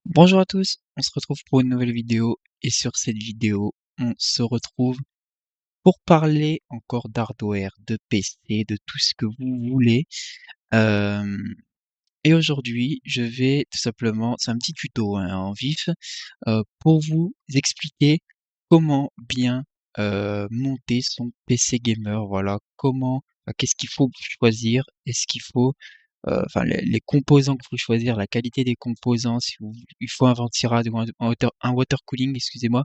Bonjour à tous, on se retrouve pour une nouvelle vidéo et sur cette vidéo, on se retrouve pour parler encore d'hardware, de PC, de tout ce que vous voulez. Hem et aujourd'hui, je vais tout simplement c'est un petit tuto, hein, en vif, pour vous expliquer comment bien, monter son PC gamer. Voilà, comment qu'est-ce qu'il faut choisir? Est-ce qu'il faut enfin les composants qu'il faut choisir, la qualité des composants, si vous il faut un ventirail ou un water cooling, excusez-moi.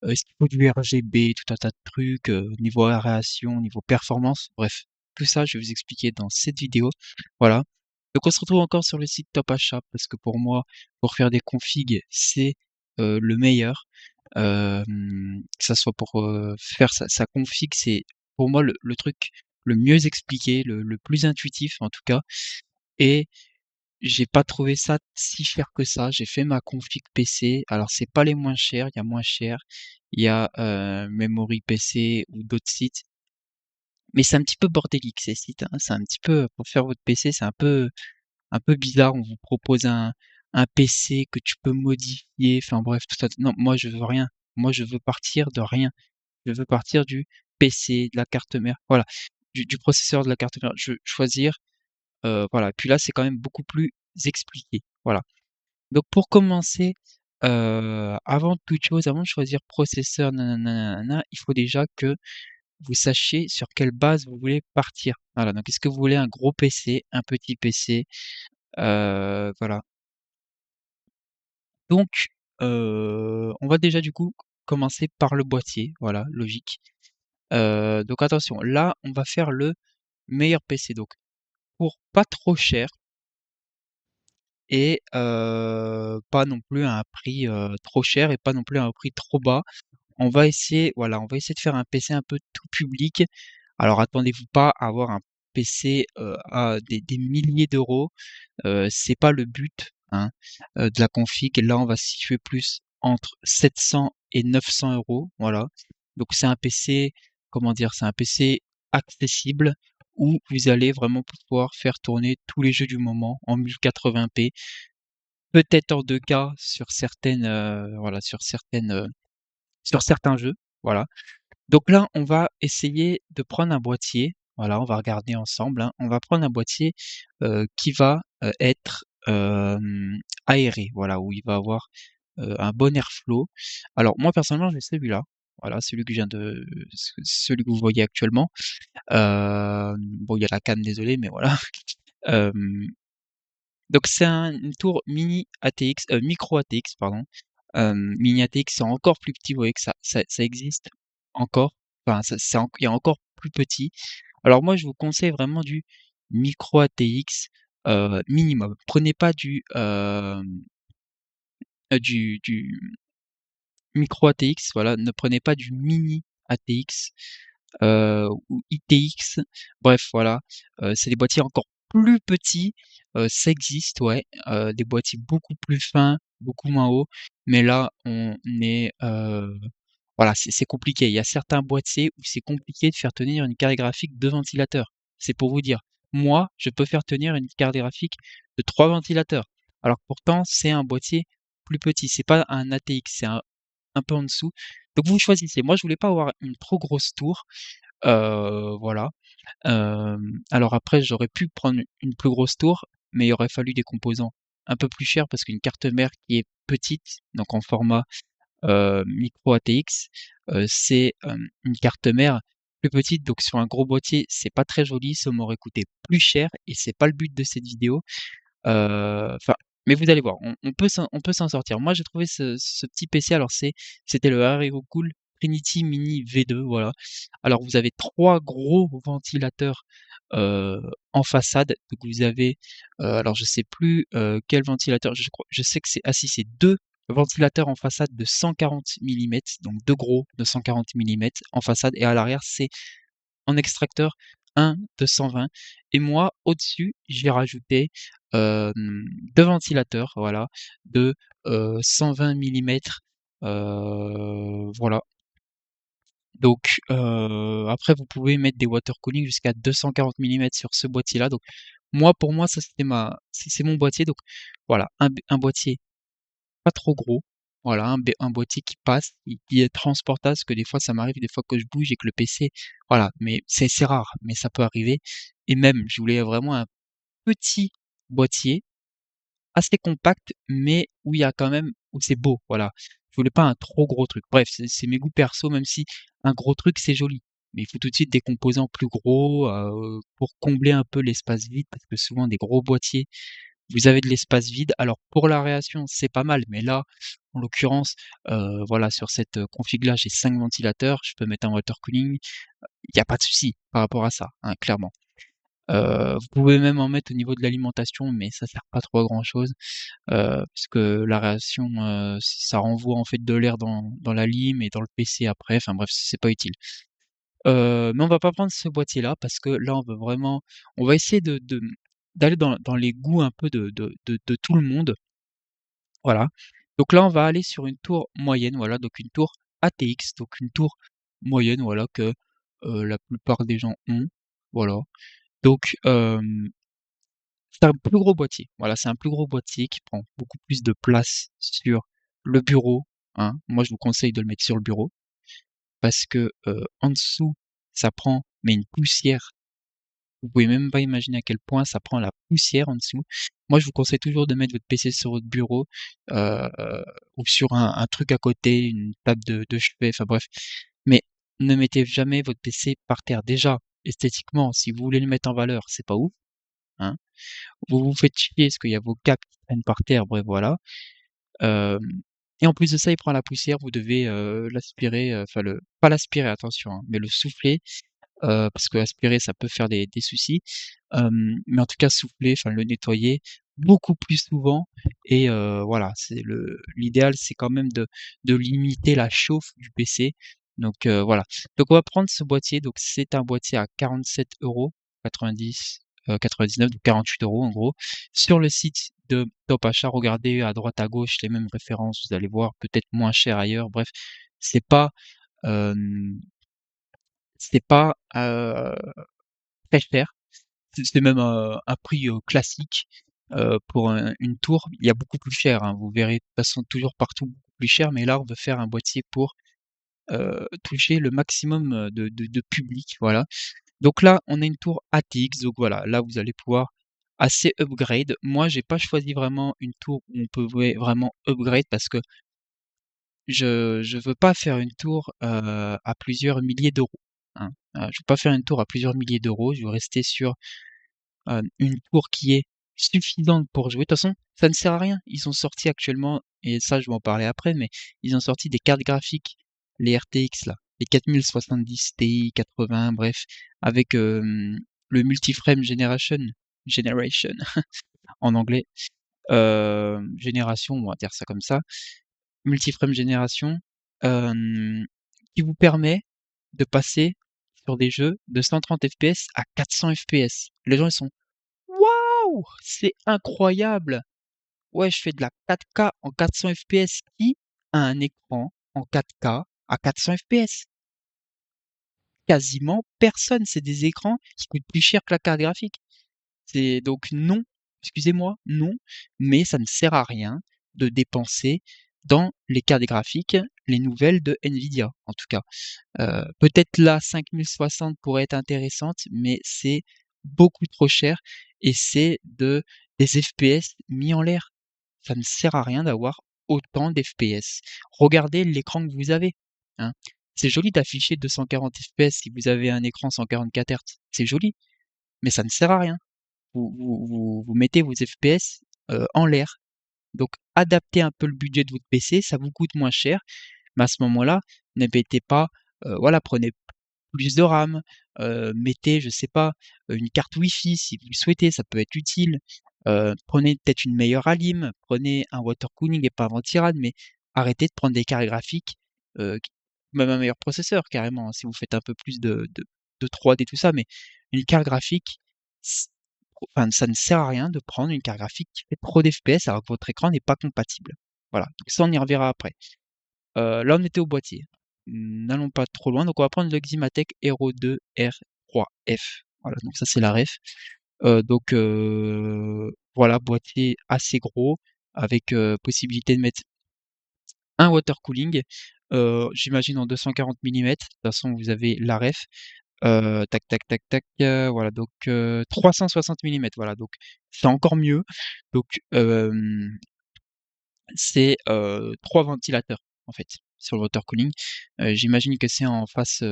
Est-ce qu'il faut du RGB, tout un tas de trucs, niveau aération, niveau performance, bref. Tout ça, je vais vous expliquer dans cette vidéo. Voilà. Donc on se retrouve encore sur le site Top Achat parce que pour moi, pour faire des configs, c'est, le meilleur. Que ça soit pour, faire sa config, c'est pour moi le truc le mieux expliqué, le plus intuitif en tout cas. Et j'ai pas trouvé ça si cher que ça. J'ai fait ma config PC. Alors c'est pas les moins chers, il y a moins cher. Il y a, Memory PC ou d'autres sites. Mais c'est un petit peu bordélique ces sites, hein. C'est un petit peu pour faire votre PC, c'est un peu bizarre. On vous propose un PC que tu peux modifier, enfin bref, tout ça. Non, moi je veux rien. Moi je veux partir de rien. Je veux partir du PC, de la carte mère, voilà, du processeur, de la carte mère. Je veux choisir, voilà. Puis là, c'est quand même beaucoup plus expliqué, voilà. Donc pour commencer, avant toute chose, avant de choisir processeur, il faut déjà que vous sachiez sur quelle base vous voulez partir. Voilà, donc est-ce que vous voulez un gros PC, un petit PC? Voilà. Donc, on va déjà du coup commencer par le boîtier, voilà, logique. Donc attention, là, on va faire le meilleur PC, donc pour pas trop cher et pas non plus à un prix, trop cher et pas non plus à un prix trop bas. On va essayer, voilà, on va essayer de faire un PC un peu tout public. Alors attendez-vous pas à avoir un PC, à des milliers d'euros, c'est pas le but, hein, de la config. Là, on va se situer plus entre 700 et 900 €, voilà. Donc c'est un PC, comment dire? C'est un PC accessible où vous allez vraiment pouvoir faire tourner tous les jeux du moment en 1080p, peut-être en 2K sur certaines, voilà, sur certains jeux, voilà. Donc là, on va essayer de prendre un boîtier, voilà, on va regarder ensemble, hein. On va prendre un boîtier, qui va, être, aéré, voilà, où il va avoir, un bon airflow. Alors moi personnellement, j'ai celui-là, voilà, celui que je viens de celui que vous voyez actuellement. Bon, il y a la canne, désolé, mais voilà. Hem, donc c'est une tour mini ATX, micro ATX, pardon. Mini ATX, c'est encore plus petit, vous voyez que ça existe encore, enfin ça il y a encore plus petit. Alors moi, je vous conseille vraiment du micro ATX, minimum. Prenez pas du micro ATX, voilà, ne prenez pas du mini ATX, ou ITX. Bref, voilà, c'est des boîtiers encore plus petits, ça existe, ouais, des boîtiers beaucoup plus fins, beaucoup moins hauts, mais là, on est, voilà, c'est compliqué. Il y a certains boîtiers où c'est compliqué de faire tenir une carte graphique de ventilateurs. C'est pour vous dire. Moi, je peux faire tenir une carte graphique de 3 ventilateurs, alors que pourtant c'est un boîtier plus petit. C'est pas un ATX, c'est un peu en dessous. Donc vous choisissez. Moi, je voulais pas avoir une trop grosse tour, voilà. Alors après, j'aurais pu prendre une plus grosse tour, mais il aurait fallu des composants un peu plus chers parce qu'une carte mère qui est petite, donc en format, micro ATX, c'est, une carte mère plus petite, donc sur un gros boîtier, c'est pas très joli, ça m'aurait coûté plus cher et c'est pas le but de cette vidéo. Enfin, mais vous allez voir, on peut s'en sortir. Moi, j'ai trouvé ce petit PC, alors c'était le Aerocool Trinity Mini V2, voilà. Alors vous avez 3 gros ventilateurs, en façade. Donc vous avez, alors je sais plus, quel ventilateur, je sais que c'est 2 ventilateurs en façade de 140 millimètres, donc 2 gros de 140 millimètres en façade, et à l'arrière, c'est en extracteur un de 120, et moi au-dessus, j'ai rajouté, 2 ventilateurs, voilà, de, 120 millimètres, voilà. Donc après vous pouvez mettre des water cooling jusqu'à 240 millimètres sur ce boîtier-là. Donc moi, pour moi, ça c'était c'est mon boîtier, donc voilà, un boîtier pas trop gros. Voilà, un boîtier qui passe, qui est transportable, parce que des fois ça m'arrive des fois que je bouge et que le PC voilà, mais c'est rare, mais ça peut arriver et même je voulais vraiment un petit boîtier, assez compact, mais où il y a quand même où c'est beau, voilà. Je voulais pas un trop gros truc. Bref, c'est mes goûts perso, même si un gros truc, c'est joli. Mais il faut tout de suite des composants plus gros, pour combler un peu l'espace vide, parce que souvent des gros boîtiers, vous avez de l'espace vide. Alors pour l'aération, c'est pas mal, mais là, en l'occurrence, voilà, sur cette, config-là, j'ai 5 ventilateurs, je peux mettre un water cooling, il y a pas de souci par rapport à ça, hein, clairement. Vous pouvez même en mettre au niveau de l'alimentation, mais ça sert pas trop à grand chose, puisque l'aération, ça renvoie en fait de l'air dans la lime et dans le PC après, enfin bref, c'est pas utile. Mais on va pas prendre ce boîtier-là parce que là, on va essayer d'aller dans les goûts un peu de tout le monde, voilà. Donc là, on va aller sur une tour moyenne, voilà, donc une tour ATX, donc une tour moyenne, voilà, que, la plupart des gens ont, voilà. Donc, c'est un plus gros boîtier. Voilà, c'est un plus gros boîtier qui prend beaucoup plus de place sur le bureau, hein. Moi, je vous conseille de le mettre sur le bureau parce que, en dessous, ça prend mais une poussière. Vous pouvez même pas imaginer à quel point ça prend la poussière en dessous. Moi, je vous conseille toujours de mettre votre PC sur votre bureau, heu, ou sur un truc à côté, une table de chevet, enfin bref. Mais ne mettez jamais votre PC par terre. Déjà, esthétiquement, si vous voulez le mettre en valeur, c'est pas ouf, hein. Vous vous faites chier parce qu'il y a vos câbles qui traînent par terre, bref voilà. Hem et en plus de ça, il prend la poussière, vous devez, l'aspirer, enfin le pas l'aspirer attention, hein, mais le souffler, parce que aspirer ça peut faire des soucis. Mais en tout cas souffler, enfin le nettoyer beaucoup plus souvent et voilà, c'est l'idéal c'est quand même de limiter la chauffe du PC. Donc voilà. Donc on va prendre ce boîtier, donc c'est un boîtier à 47,90 99 donc 48 € en gros. Sur le site de Top Achat, regardez à droite à gauche les mêmes références, vous allez voir peut-être moins cher ailleurs. Bref, c'est pas, hem, c'est pas, très cher. C'est même, un prix, classique, pour une tour. Il y a beaucoup plus cher, hein, vous verrez de toute façon toujours partout beaucoup plus cher, mais là on veut faire un boîtier pour, toucher le maximum, de public, voilà. Donc là, on a une tour ATX, donc voilà, là vous allez pouvoir assez upgrade. Moi, j'ai pas choisi vraiment une tour où on pouvait vraiment upgrade parce que je veux pas faire une tour, à plusieurs milliers d'euros, hein. Je veux pas faire une tour à plusieurs milliers d'euros, je veux rester sur, une tour qui est suffisante pour jouer. De toute façon, ça ne sert à rien. Ils ont sorti actuellement, et ça je vais en parler après, mais ils ont sorti des cartes graphiques, les RTX là, les 4070 Ti, 80, bref, avec, le Multi-Frame Generation en anglais, génération, on va dire ça comme ça. Multi-Frame Génération, hem, qui vous permet de passer sur des jeux de 130 FPS à 400 FPS. Les gens ils sont: «Waouh! C'est incroyable! Ouais, je fais de la 4K en 400 FPS. Qui a un écran en 4K à 400 FPS?» Quasiment personne. C'est des écrans qui coûtent plus cher que la carte graphique. C'est donc non, excusez-moi, non, mais ça ne sert à rien de dépenser dans les cartes graphiques, les nouvelles de Nvidia, en tout cas. Peut-être la 5060 pourrait être intéressante, mais c'est beaucoup trop cher et c'est des FPS mis en l'air. Ça ne sert à rien d'avoir autant d'FPS. Regardez l'écran que vous avez, hein. C'est joli d'afficher 240 FPS si vous avez un écran 144 Hz, c'est joli, mais ça ne sert à rien. Vous mettez vos FPS, en l'air. Donc adaptez un peu le budget de votre PC, ça vous coûte moins cher, mais à ce moment-là, ne mettez pas, voilà, prenez plus de RAM, mettez, je sais pas, une carte Wi-Fi si vous le souhaitez, ça peut être utile. Prenez peut-être une meilleure alim, prenez un water cooling et pas un ventirad, mais arrêtez de prendre des cartes graphiques, qui même un meilleur processeur carrément, hein, si vous faites un peu plus de 3D tout ça, mais une carte graphique, c enfin ça ne sert à rien de prendre une carte graphique qui fait trop d'FPS alors que votre écran n'est pas compatible. Voilà, donc ça on y reverra après. Là, on était au boîtier. N'allons pas trop loin, donc on va prendre le Ximatec Hero 2 R3F. Voilà, donc ça c'est la ref. Donc voilà, boîtier assez gros avec, possibilité de mettre un water cooling, j'imagine en 240 millimètres. De toute façon, vous avez la ref. Tac, tac, tac, tac, voilà donc 360 millimètres, voilà donc c'est encore mieux. Donc c'est, 3 ventilateurs, en fait, sur le water cooling. J'imagine que c'est en face,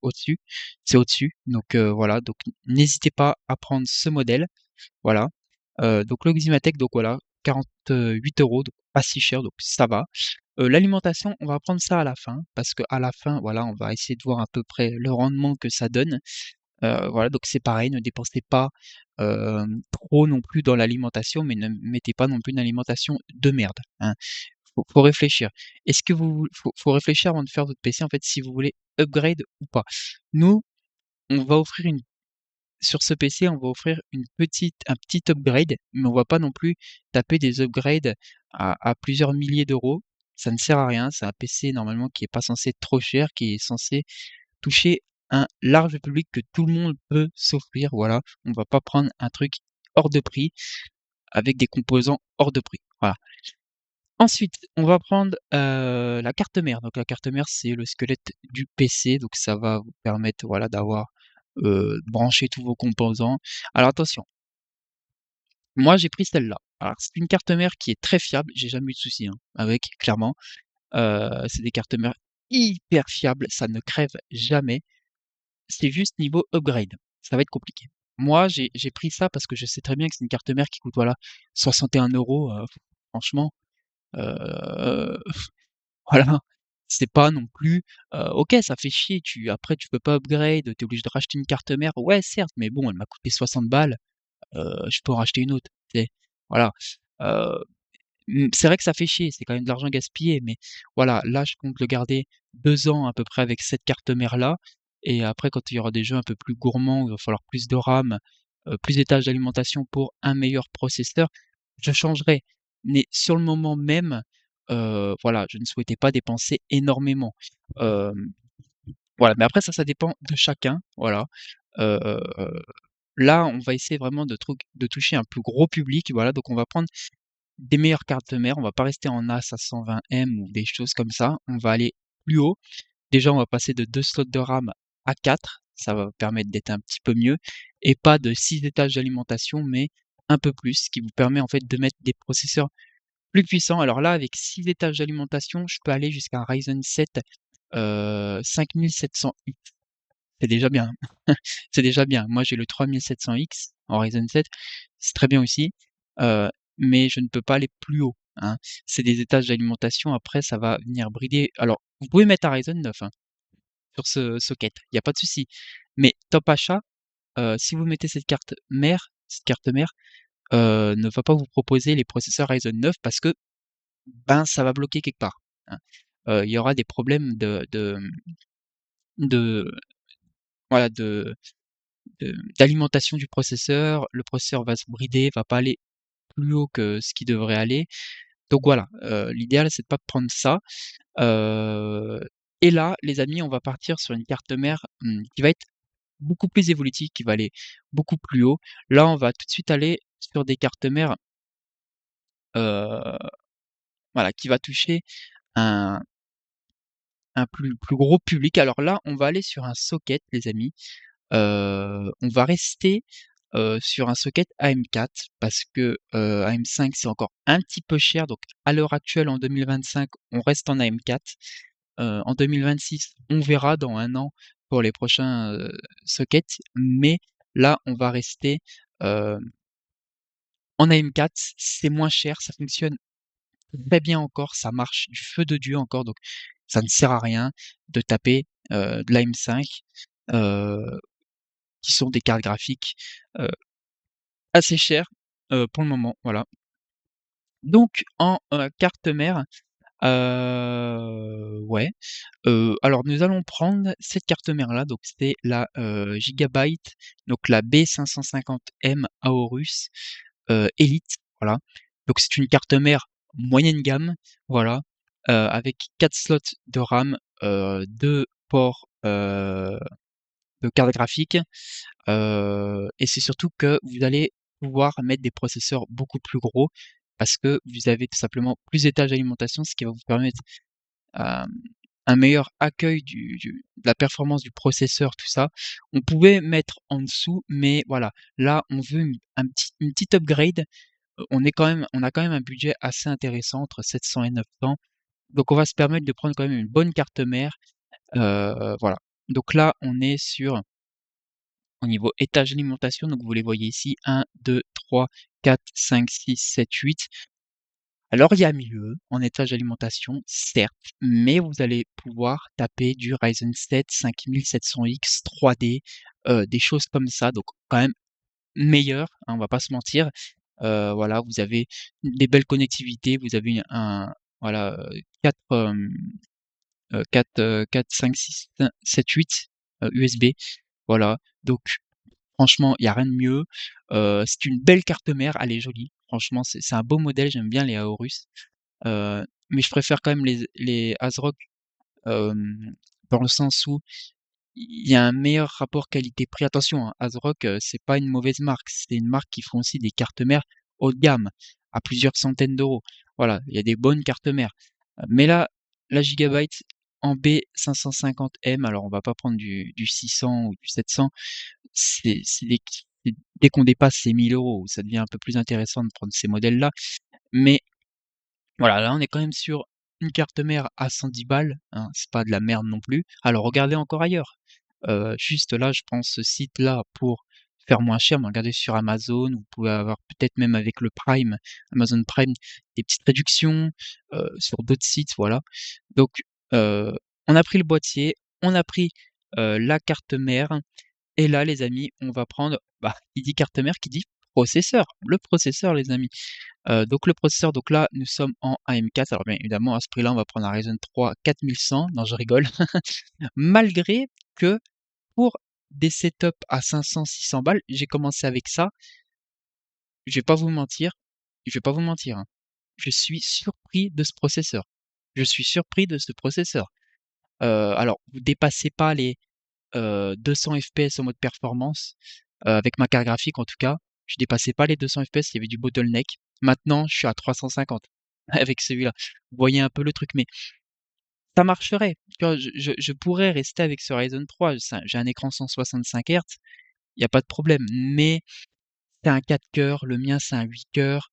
au-dessus. C'est au-dessus, donc voilà, donc n'hésitez pas à prendre ce modèle, voilà. Donc l'Oximatec, donc voilà, 48 €, donc pas si cher, donc ça va. L'alimentation, on va prendre ça à la fin, parce qu'à la fin, voilà, on va essayer de voir à peu près le rendement que ça donne. Voilà, donc c'est pareil, ne dépensez pas, trop non plus dans l'alimentation, mais ne mettez pas non plus une alimentation de merde, hein. Faut réfléchir. Est-ce que vous faut réfléchir avant de faire votre PC, en fait, si vous voulez upgrade ou pas. Nous, on va offrir une sur ce PC, on va offrir un petit upgrade, mais on va pas non plus taper des upgrades à plusieurs milliers d'euros. Ça ne sert à rien, c'est un PC normalement qui est pas censé être trop cher, qui est censé toucher un large public que tout le monde peut s'offrir, voilà. On va pas prendre un truc hors de prix, avec des composants hors de prix, voilà. Ensuite, on va prendre, la carte mère. Donc la carte mère, c'est le squelette du PC, donc ça va vous permettre, voilà, d'avoir, branché tous vos composants. Alors attention, moi j'ai pris celle-là. Alors c'est une carte mère qui est très fiable, j'ai jamais eu de soucis, hein, avec, clairement. C'est des cartes mères hyper fiables, ça ne crève jamais. C'est juste niveau upgrade, ça va être compliqué. Moi, j'ai pris ça parce que je sais très bien que c'est une carte mère qui coûte, voilà, 61 €, franchement, heu, voilà, c'est pas non plus, OK, ça fait chier, tu peux pas upgrade, tu es obligé de racheter une carte mère. Ouais, certes, mais bon, elle m'a coûté 60 balles, je peux en racheter une autre, tu sais? Voilà, heu c'est vrai que ça fait chier, c'est quand même de l'argent gaspillé, mais voilà, là, je compte le garder 2 ans à peu près avec cette carte mère-là, et après quand il y aura des jeux un peu plus gourmands, où il va falloir plus de RAM, plus d'étages d'alimentation pour un meilleur processeur, je changerai. Mais sur le moment même, voilà, je ne souhaitais pas dépenser énormément. Hem, voilà, mais après ça dépend de chacun, voilà. Heu, là, on va essayer vraiment de toucher un plus gros public, voilà, donc on va prendre des meilleures cartes mères, on va pas rester en A520M ou des choses comme ça, on va aller plus haut. Déjà, on va passer de 2 slots de RAM à 4, ça va permettre d'être un petit peu mieux, et pas de 6 étages d'alimentation, mais un peu plus, ce qui vous permet en fait de mettre des processeurs plus puissants. Alors là, avec 6 étages d'alimentation, je peux aller jusqu'à un Ryzen 7, 5700X. C'est déjà bien. C'est déjà bien. Moi, j'ai le 3700X en Ryzen 7, c'est très bien aussi, heu, mais je ne peux pas aller plus haut, hein. C'est des étages d'alimentation, après ça va venir brider. Alors, vous pouvez mettre un Ryzen 9, hein, sur ce socket, il y a pas de souci, mais top achat, si vous mettez cette carte mère, ne va pas vous proposer les processeurs Ryzen 9 parce que, ben, ça va bloquer quelque part, hein. Il y aura des problèmes de voilà, d'alimentation du processeur, le processeur va se brider, va pas aller plus haut que ce qui devrait aller. Donc voilà, l'idéal c'est de pas prendre ça. Heu et là, les amis, on va partir sur une carte mère, qui va être beaucoup plus évolutive, qui va aller beaucoup plus haut. Là, on va tout de suite aller sur des cartes mères, heu, voilà, qui va toucher un plus gros public. Alors là, on va aller sur un socket, les amis. On va rester, sur un socket AM4 parce que, AM5 c'est encore un petit peu cher, donc à l'heure actuelle en 2025, on reste en AM4. En 2026, on verra dans un an pour les prochains, sockets, mais là, on va rester, heu, en AM4. C'est moins cher, ça fonctionne très bien encore, ça marche du feu de Dieu encore, donc ça ne sert à rien de taper, de l'AM5, heu, qui sont des cartes graphiques, heu assez cher, pour le moment, voilà. Donc en, carte mère, ouais, alors nous allons prendre cette carte mère-là, donc c'est la, Gigabyte, donc la B550M Aorus, Elite, voilà. Donc c'est une carte mère moyenne gamme, voilà, avec 4 slots de RAM, 2 ports, de carte graphique. Et c'est surtout que vous allez pouvoir mettre des processeurs beaucoup plus gros parce que vous avez tout simplement plus d'étages d'alimentation, ce qui va vous permettre un meilleur accueil de la performance du processeur, tout ça. On pouvait mettre en dessous, mais voilà, là, on veut une petite upgrade. On a quand même un budget assez intéressant entre 700 et 900. Donc on va se permettre de prendre quand même une bonne carte mère. Voilà. Donc là, on est sur au niveau étage d'alimentation, donc vous les voyez ici, 1, 2, 3, 4, 5, 6, 7, 8. Alors il y a mieux en étage d'alimentation, certes, mais vous allez pouvoir taper du Ryzen 7 5700X 3D, des choses comme ça, donc quand même meilleur, hein, on va pas se mentir. Voilà, vous avez des belles connectivités, vous avez un voilà, 4, 4, 4, 5, 6, 7, 8, USB, voilà. Donc franchement, il y a rien de mieux. C'est une belle carte mère, elle est jolie. Franchement, c'est un beau modèle, j'aime bien les Aorus. Mais je préfère quand même les ASRock, dans le sens où il y a un meilleur rapport qualité-prix. Attention, hein, ASRock, c'est pas une mauvaise marque, c'est une marque qui font aussi des cartes mères haut de gamme, à plusieurs centaines d'euros. Voilà, il y a des bonnes cartes mères. Mais là, la Gigabyte en B550M, alors on va pas prendre du 600 ou du 700, c'est dès qu'on dépasse ces 1 000 €, où ça devient un peu plus intéressant de prendre ces modèles-là. Mais voilà, là, on est quand même sur une carte mère à 110 balles, hein, c'est pas de la merde non plus. Alors regardez encore ailleurs. Juste là, je prends ce site-là pour faire moins cher, mais regardez sur Amazon, vous pouvez avoir peut-être même avec le Prime, Amazon Prime, des petites réductions, sur d'autres sites, voilà. Donc, heu, on a pris le boîtier, on a pris, la carte mère et là, les amis, on va prendre, bah, qui dit carte mère, qui dit processeur. Le processeur, les amis. Donc le processeur, donc là, nous sommes en AM4. Alors bien évidemment, à ce prix-là, on va prendre un Ryzen 3 4100. Non, je rigole. Malgré que pour des setups à 500-600 balles, j'ai commencé avec ça. Je vais pas vous mentir, je vais pas vous mentir, hein. Je suis surpris de ce processeur. Je suis surpris de ce processeur. Alors, vous dépassez pas les 200 FPS en mode performance, avec ma carte graphique en tout cas. Je dépassais pas les 200 FPS, il y avait du bottleneck. Maintenant, je suis à 350 avec celui-là. Vous voyez un peu le truc, mais ça marcherait. Tu vois, je pourrais rester avec ce Ryzen 3. J'ai un écran 165 Hz, il y a pas de problème. Mais c'est un 4 cœurs, le mien c'est un 8 cœurs.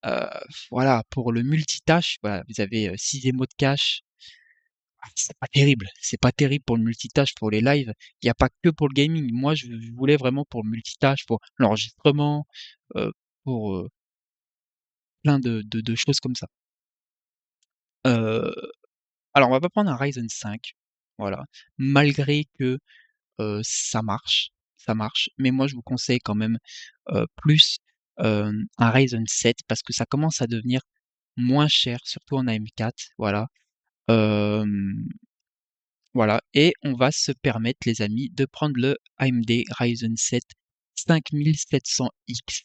Heu, voilà, pour le multitâche, voilà, vous avez, 6 émaux de cache. C'est pas terrible pour le multitâche, pour les lives. Il y a pas que pour le gaming. Moi, je voulais vraiment pour le multitâche, pour l'enregistrement, heu, pour, plein de choses comme ça. Heu, alors on va pas prendre un Ryzen 5, voilà, malgré que, ça marche, mais moi je vous conseille quand même, plus, un Ryzen 7 parce que ça commence à devenir moins cher, surtout en AM4, voilà. Hem Voilà et on va se permettre les amis de prendre le AMD Ryzen 7 5700X.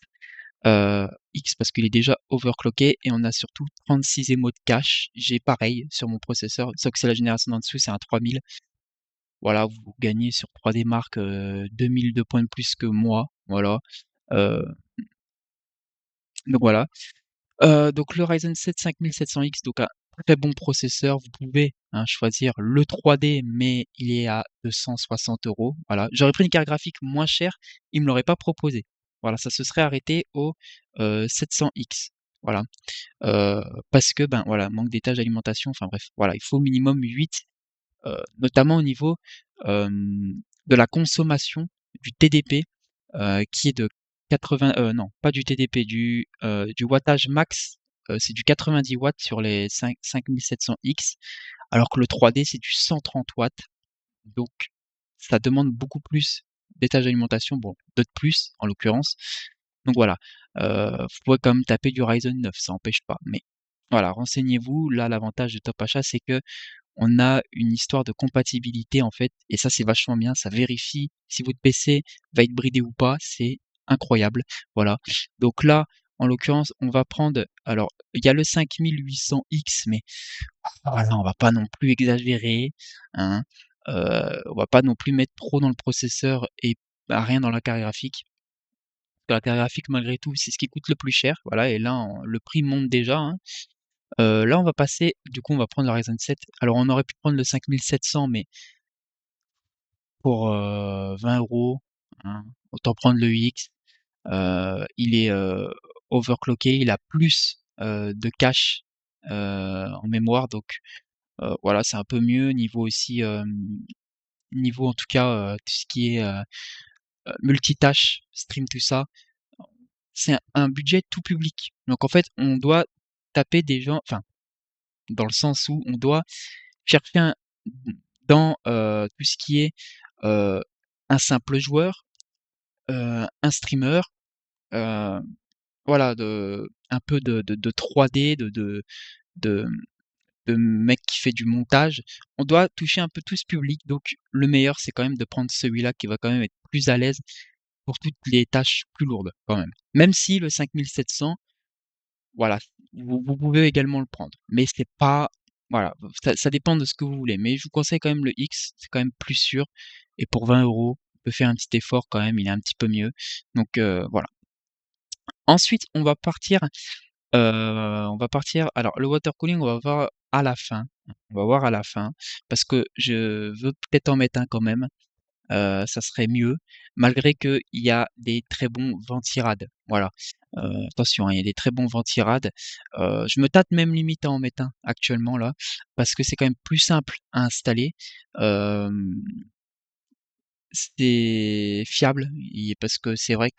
X parce qu'il est déjà overclocké et on a surtout 36 émaux de cache. J'ai pareil sur mon processeur, sauf que c'est la génération d'en dessous, c'est un 3000. Voilà, vous gagnez sur 3D Mark, 2000 de points de plus que moi, voilà. Heu, donc voilà. Donc le Ryzen 7 5700X, donc un très bon processeur. Vous pouvez, hein, choisir le 3D, mais il est à 260 €. Voilà. J'aurais pris une carte graphique moins chère, il me l'aurait pas proposé. Voilà, ça se serait arrêté au, 700X. Voilà. Heu, Parce que, ben, voilà, manque d'étage d'alimentation, enfin bref, voilà, il faut au minimum 8, notamment au niveau, de la consommation du TDP, qui est de 80, non, pas du TDP, du wattage max, c'est du 90 watts sur les 5700X, alors que le 3D, c'est du 130 watts. Donc ça demande beaucoup plus d'étage d'alimentation, bon, de plus, en l'occurrence. Donc voilà, vous pouvez quand même taper du Ryzen 9, ça empêche pas. Mais voilà, renseignez-vous. Là, l'avantage de Top Achat, c'est que on a une histoire de compatibilité en fait, et ça c'est vachement bien, ça vérifie si votre PC va être bridé ou pas, c'est incroyable, voilà. Donc là, en l'occurrence, on va prendre, alors il y a le 5800X, mais voilà, on va pas non plus exagérer, hein, on va pas non plus mettre trop dans le processeur et bah, rien dans la carte graphique. La carte graphique malgré tout, c'est ce qui coûte le plus cher, voilà, et là, le prix monte déjà, hein. Là, on va passer du coup, on va prendre la Ryzen 7. Alors, on aurait pu prendre le 5700, mais pour 20 €, hein, autant prendre le UX. Il est overclocké, il a plus de cache en mémoire, donc voilà, c'est un peu mieux niveau aussi, niveau en tout cas tout ce qui est multitâche, stream, tout ça. C'est un budget tout public. Donc en fait, on doit taper des gens, enfin, dans le sens où on doit chercher dans tout ce qui est heu, un simple joueur, un streamer, heu, voilà, un peu de 3D, de de mec qui fait du montage. On doit toucher un peu tout ce public, donc le meilleur, c'est quand même de prendre celui-là qui va quand même être plus à l'aise pour toutes les tâches plus lourdes quand même. Même si le 5700, voilà, vous pouvez également le prendre, mais c'est pas, voilà, ça dépend de ce que vous voulez, mais je vous conseille quand même le X, c'est quand même plus sûr, et pour 20 €, on peut faire un petit effort quand même, il est un petit peu mieux, donc voilà. Ensuite, alors le water cooling, on va voir à la fin. On va voir à la fin, parce que je veux peut-être en mettre un quand même, ça serait mieux, malgré qu'il y a des très bons ventirades. Voilà, attention, hein, il y a des très bons ventirades. Je me tâte même limite à en mettre un actuellement là, parce que c'est quand même plus simple à installer. Hem C'est fiable, parce que c'est vrai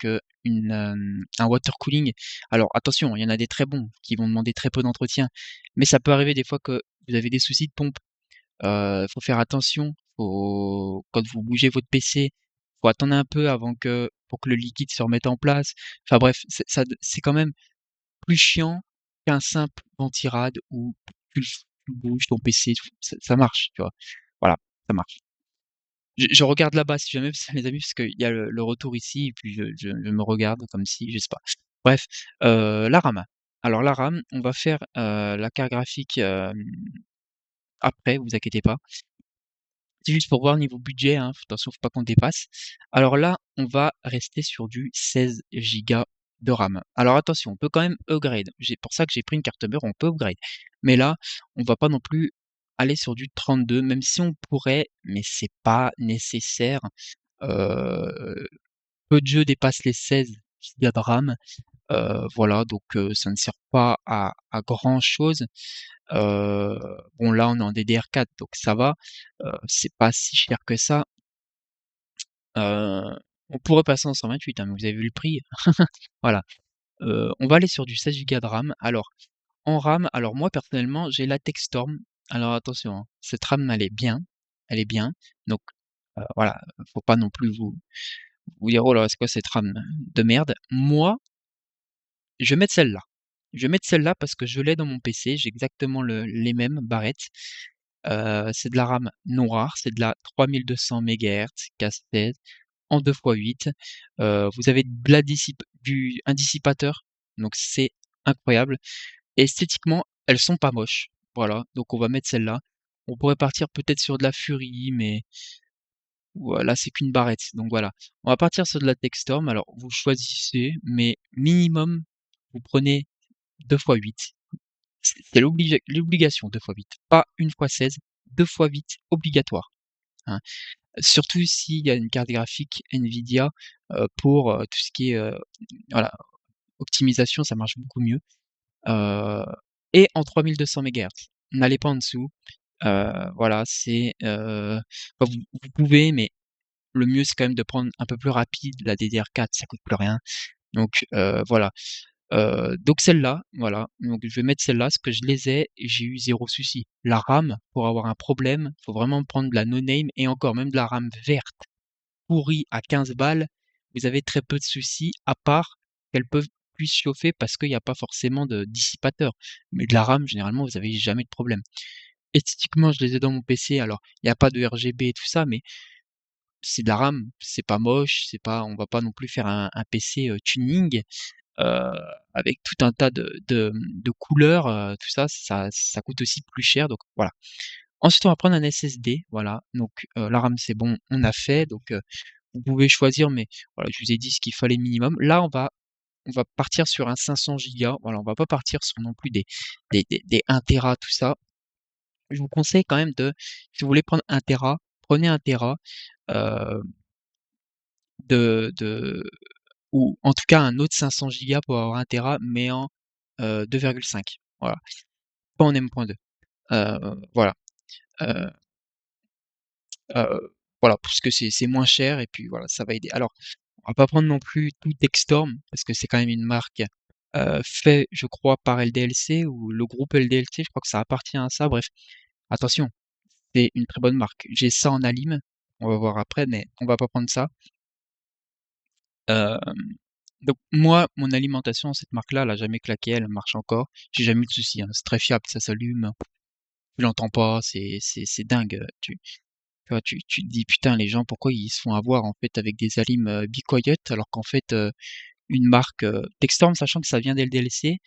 un water cooling, alors attention, il y en a des très bons qui vont demander très peu d'entretien, mais ça peut arriver des fois que vous avez des soucis de pompe. Faut faire attention, quand vous bougez votre PC, faut attendre un peu avant que pour que le liquide se remette en place. Enfin bref, c'est quand même plus chiant qu'un simple ventirad où tu bouges ton PC, ça marche, tu vois? Voilà, ça marche. Je regarde là-bas si jamais ça les amuse, parce qu'il y a le retour ici et puis je me regarde comme si je sais pas. Bref, la RAM. Alors la RAM, on va faire, la carte graphique, après, vous inquiétez pas. C'est juste pour voir niveau budget, hein, attention, faut pas qu'on dépasse. Alors là, on va rester sur du 16 gigas de RAM. Alors attention, on peut quand même upgrade. C'est pour ça que j'ai pris une carte mère, on peut upgrade. Mais là, on va pas non plus aller sur du 32, même si on pourrait, mais c'est pas nécessaire. Heu, Peu de jeux dépassent les 16 gigas de RAM, voilà, donc ça ne sert pas à grand chose. Heu, bon, là, on est en DDR4, donc ça va, c'est pas si cher que ça. Heu, on pourrait passer en 128, hein, mais vous avez vu le prix? Voilà, on va aller sur du 16 gigas de RAM. Alors, en RAM, alors moi personnellement, j'ai la Textorm. Alors attention, hein, cette RAM, elle est bien, donc voilà, faut pas non plus vous dire: «Oh là, c'est quoi cette RAM de merde?» Moi, je vais mettre celle-là. Je vais mettre celle-là parce que je l'ai dans mon PC, j'ai exactement les mêmes barrettes. C'est de la RAM noire, c'est de la 3200 MHz Cas16 en 2x8. Vous avez de la un dissipateur, donc c'est incroyable. Esthétiquement, elles sont pas moches. Voilà, donc on va mettre celle-là. On pourrait partir peut-être sur de la Fury, mais voilà, c'est qu'une barrette, donc voilà. On va partir sur de la Textorm. Alors vous choisissez, mais minimum, vous prenez 2x8. C'est l'obligation 2x8, pas 1x16, 2x8 obligatoire, hein. Surtout s'il y a une carte graphique Nvidia, pour, tout ce qui est, voilà, optimisation, ça marche beaucoup mieux, heu et en 3200 MHz. N'allez pas en dessous, voilà, enfin vous pouvez, mais le mieux c'est quand même de prendre un peu plus rapide. La DDR4, ça coûte plus rien, donc voilà. Donc celle-là, voilà, donc je vais mettre celle-là, parce que je les ai et j'ai eu zéro souci. La RAM, pour avoir un problème, faut vraiment prendre de la no name, et encore même de la RAM verte, pourrie à 15 balles, vous avez très peu de soucis, à part qu'elles puissent chauffer parce qu'il y a pas forcément de dissipateur. Mais de la RAM, généralement, vous avez jamais de problème. Esthétiquement, je les ai dans mon PC, alors il y a pas de RGB et tout ça, mais c'est de la RAM, c'est pas moche, on va pas non plus faire un PC, tuning, heu, avec tout un tas de couleurs, tout ça, ça coûte aussi plus cher, donc voilà. Ensuite, on va prendre un SSD, voilà, donc la RAM, c'est bon, on a fait, donc vous pouvez choisir, mais voilà, je vous ai dit ce qu'il fallait minimum. Là, on va on va partir sur un 500 gigas. Voilà, on va pas partir sur non plus des 1 téra, tout ça. Je vous conseille quand même si vous voulez prendre 1 téra, prenez 1 téra, heu, de ou en tout cas un autre 500 gigas pour avoir 1 téra, mais en, 2,5. Voilà, pas en M.2. Voilà, heu voilà, parce que c'est moins cher et puis voilà, ça va aider. Alors, on va pas prendre non plus tout Textorm parce que c'est quand même une marque, fait, je crois, par LDLC ou le groupe LDLC, je crois que ça appartient à ça. Bref, attention, c'est une très bonne marque. J'ai ça en Alim, on va voir après, mais on va pas prendre ça. Hem, donc moi, mon alimentation, cette marque-là, elle a jamais claqué, elle marche encore. J'ai jamais eu de soucis, hein, c'est très fiable, ça s'allume, tu l'entends pas, c'est dingue, tu vois, tu te dis: «Putain, les gens, pourquoi ils se font avoir, en fait, avec des alim, Be Quiet?» alors qu'en fait, une marque, Textorm, sachant que ça vient d'LDLC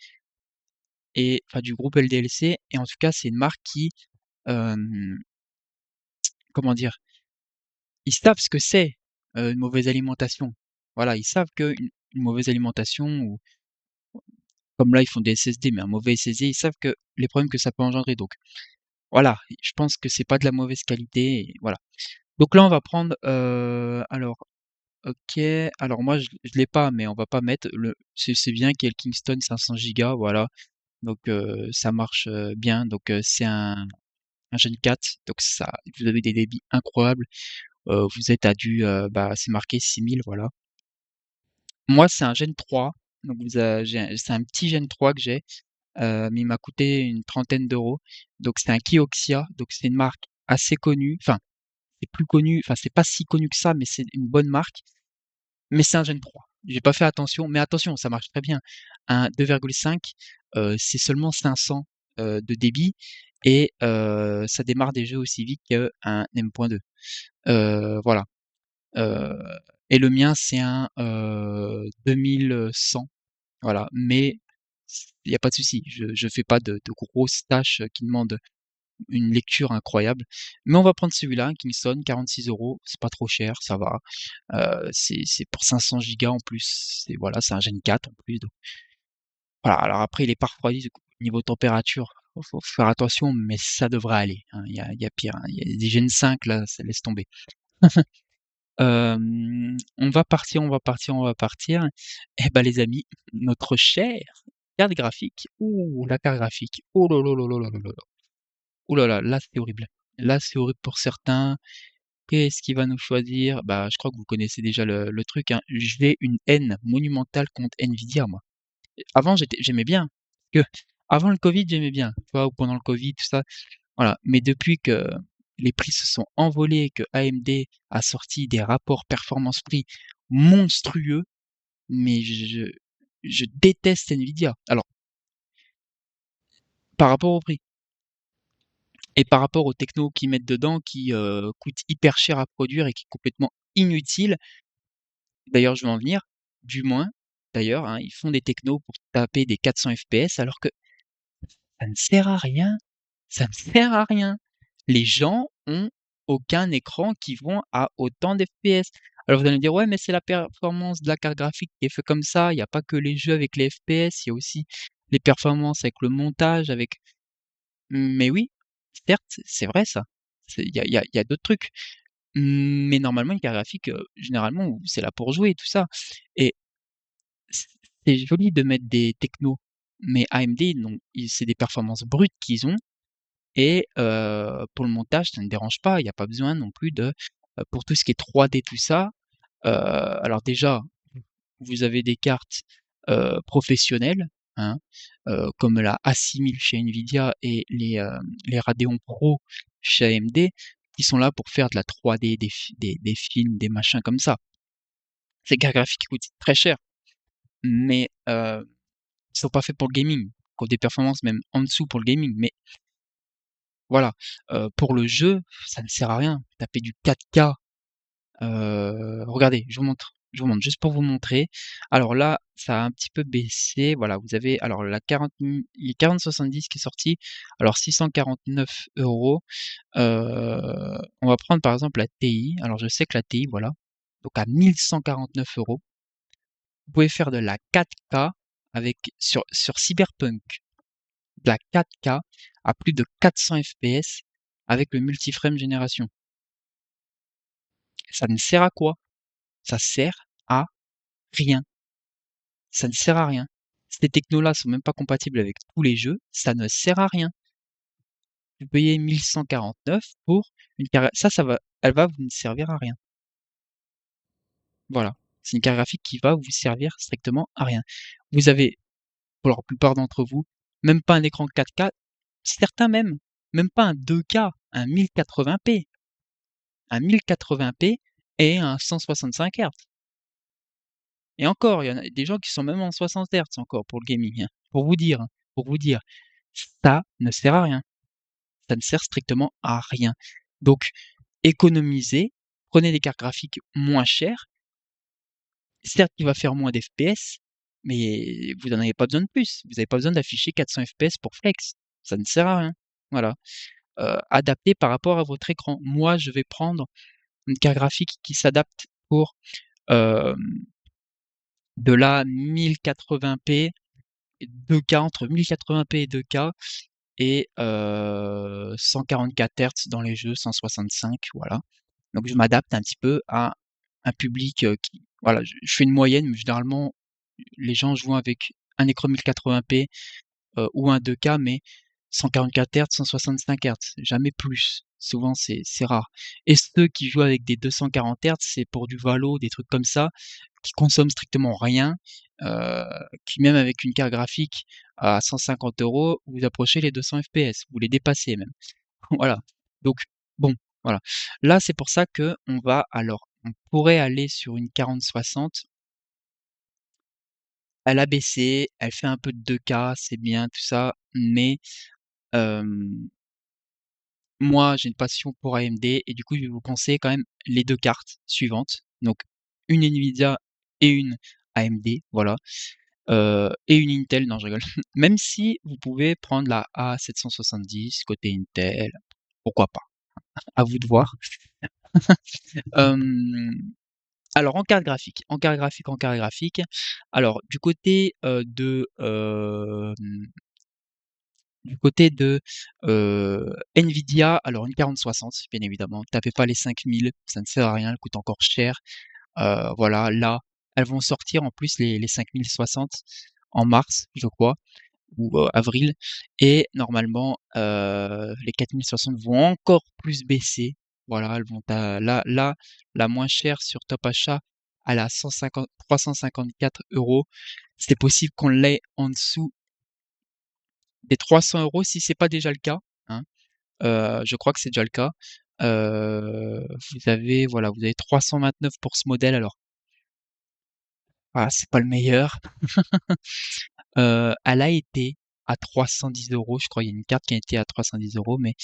et enfin du groupe LDLC et en tout cas, c'est une marque qui, hem, comment dire? Ils savent ce que c'est, une mauvaise alimentation. Voilà, ils savent qu'une mauvaise alimentation ou comme là, ils font des SSD, mais un mauvais SSD, ils savent que les problèmes que ça peut engendrer donc voilà, je pense que c'est pas de la mauvaise qualité et voilà. Donc là, on va prendre, alors OK, alors moi je l'ai pas, mais on va pas mettre c'est bien qu'il y ait le Kingston 500 gigas, voilà. Donc ça marche, bien, donc c'est un Gen 4, donc ça vous avez des débits incroyables, vous êtes à bah, c'est marqué 6000, voilà. Moi, c'est un Gen 3, donc c'est un petit Gen 3 que j'ai, mais il m'a coûté une trentaine d'euros. Donc c'est un Kioxia, donc c'est une marque assez connue, enfin, c'est plus connu, enfin, c'est pas si connu que ça, mais c'est une bonne marque. Mais c'est un Gen 3. J'ai pas fait attention, mais attention, ça marche très bien. Un 2,5, c'est seulement 500, de débit et ça démarre des jeux aussi vite qu'un M.2. Voilà, heu et le mien, c'est un, 2100, voilà, mais il y a pas de souci, je fais pas de grosses tâches, qui demandent une lecture incroyable. Mais on va prendre celui-là, un Kingston, 46 €, c'est pas trop cher, ça va. C'est pour 500 gigas en plus, voilà, c'est un Gen 4 en plus, donc voilà. Alors après il est pas refroidi, du coup, niveau température, faut faire attention, mais ça devrait aller, hein. Il y a pire, hein. Il y a des Gen 5 là, ça laisse tomber. On va partir, on va partir, on va partir. Et bah, les amis, notre chère carte graphique. Ouh, la carte graphique. Oh là là là là là là là là. Ouh là là, là c'est horrible. Là c'est horrible pour certains. Qu'est-ce qu'il va nous choisir? Bah, je crois que vous connaissez déjà le truc, hein. J'ai une haine monumentale contre Nvidia, moi. Avant, j'aimais bien, que avant le Covid, j'aimais bien, tu vois? Ou pendant le Covid, tout ça, voilà. Mais depuis que les prix se sont envolés, que AMD a sorti des rapports performance-prix monstrueux, mais je déteste Nvidia. Alors, par rapport au prix et par rapport aux technos qu'ils mettent dedans qui, coûtent hyper cher à produire et qui est complètement inutile. D'ailleurs, je vais en venir. Du moins, d'ailleurs, hein, ils font des technos pour taper des 400 FPS alors que ça ne sert à rien, ça ne sert à rien. Les gens ont aucun écran qui vont à autant d'FPS. Alors vous allez me dire: «Ouais, mais c'est la performance de la carte graphique qui est fait comme ça, il y a pas que les jeux avec les FPS, il y a aussi les performances avec le montage, avec» mais oui, certes, c'est vrai ça. Il y a d'autres trucs. Mais normalement une carte graphique, généralement, c'est là pour jouer tout ça et c c'est joli de mettre des technos, mais AMD non, c'est des performances brutes qu'ils ont et pour le montage, ça ne dérange pas. Il y a pas besoin non plus pour tout ce qui est 3D tout ça, alors déjà, vous avez des cartes, professionnelles, hein, comme la A6000 chez Nvidia et les Radeon Pro chez AMD, qui sont là pour faire de la 3D, des films, des machins comme ça. Ces cartes graphiques qui coûtent très cher, mais ils sont pas faits pour le gaming, qui ont des performances même en dessous pour le gaming, mais voilà, pour le jeu, ça ne sert à rien. Taper du 4K, regardez, je vous montre juste pour vous montrer. Alors là, ça a un petit peu baissé, voilà, vous avez alors la 4070 qui est sortie, alors 649 €. On va prendre par exemple la TI, alors je sais que la TI, voilà, donc à 1149 €. Vous pouvez faire de la 4K avec sur Cyberpunk, de la 4K à plus de 400 FPS avec le multiframe génération. Ça ne sert à quoi? Ça sert à rien. Ça ne sert à rien. Ces technos-là sont même pas compatibles avec tous les jeux, ça ne sert à rien. Vous payez 1149 pour une carte, elle va vous ne servir à rien. Voilà. C'est une carte graphique qui va vous servir strictement à rien. Vous avez, pour la plupart d'entre vous, même pas un écran 4K, certains même pas un 2K, un 1080p. Un 1080p et un 165 Hz. Et encore, il y en a des gens qui sont même en 60 Hz encore pour le gaming, hein. Pour vous dire, ça ne sert à rien. Ça ne sert strictement à rien. Donc, économisez, prenez des cartes graphiques moins chères. Certes, il va faire moins d'FPS, mais vous n'en avez pas besoin de plus. Vous n'avez pas besoin d'afficher 400 FPS pour flex. Ça ne sert à rien. Voilà. Adapté par rapport à votre écran. Moi, je vais prendre une carte graphique qui s'adapte pour euh, de la 1080p, 2K, entre 1080p et 2K, et 144 Hz dans les jeux, 165, voilà. Donc je m'adapte un petit peu à un public qui, voilà, je fais une moyenne, mais généralement les gens jouent avec un écran 1080p ou un 2K, mais 144 Hz, 165 Hz, jamais plus. Souvent c'est rare. Et ceux qui jouent avec des 240 Hz, c'est pour du Valo, des trucs comme ça, qui consomment strictement rien, euh, qui même avec une carte graphique à 150 euros, vous approchez les 200 FPS, vous les dépassez même. Voilà. Donc bon, voilà. Là, c'est pour ça que on pourrait aller sur une 4060. Elle a baissé, elle fait un peu de 2K, c'est bien tout ça, mais euh, moi, j'ai une passion pour AMD et du coup, je vais vous conseiller quand même les deux cartes suivantes. Donc, une Nvidia et une AMD, voilà. Et une Intel, non, je rigole. Même si vous pouvez prendre la A770 côté Intel, pourquoi pas. À vous de voir. Euh, alors, en carte graphique. Alors, du côté de Nvidia, alors une 4060, bien évidemment. Tapez pas les 5000, ça ne sert à rien, elle coûte encore cher. Voilà, là, elles vont sortir en plus les 5060 en mars, je crois, ou avril. Et normalement, les 4060 vont encore plus baisser. Voilà, elles vont là, la moins chère sur Top Achat, elle a 150, 354 euros. C'est possible qu'on l'ait en dessous des 300 euros si c'est pas déjà le cas, hein. Je crois que c'est déjà le cas. Vous avez 329 pour ce modèle. Alors, voilà, c'est pas le meilleur. Elle a été à 310 euros. Je crois qu'il y a une carte qui a été à 310 euros, mais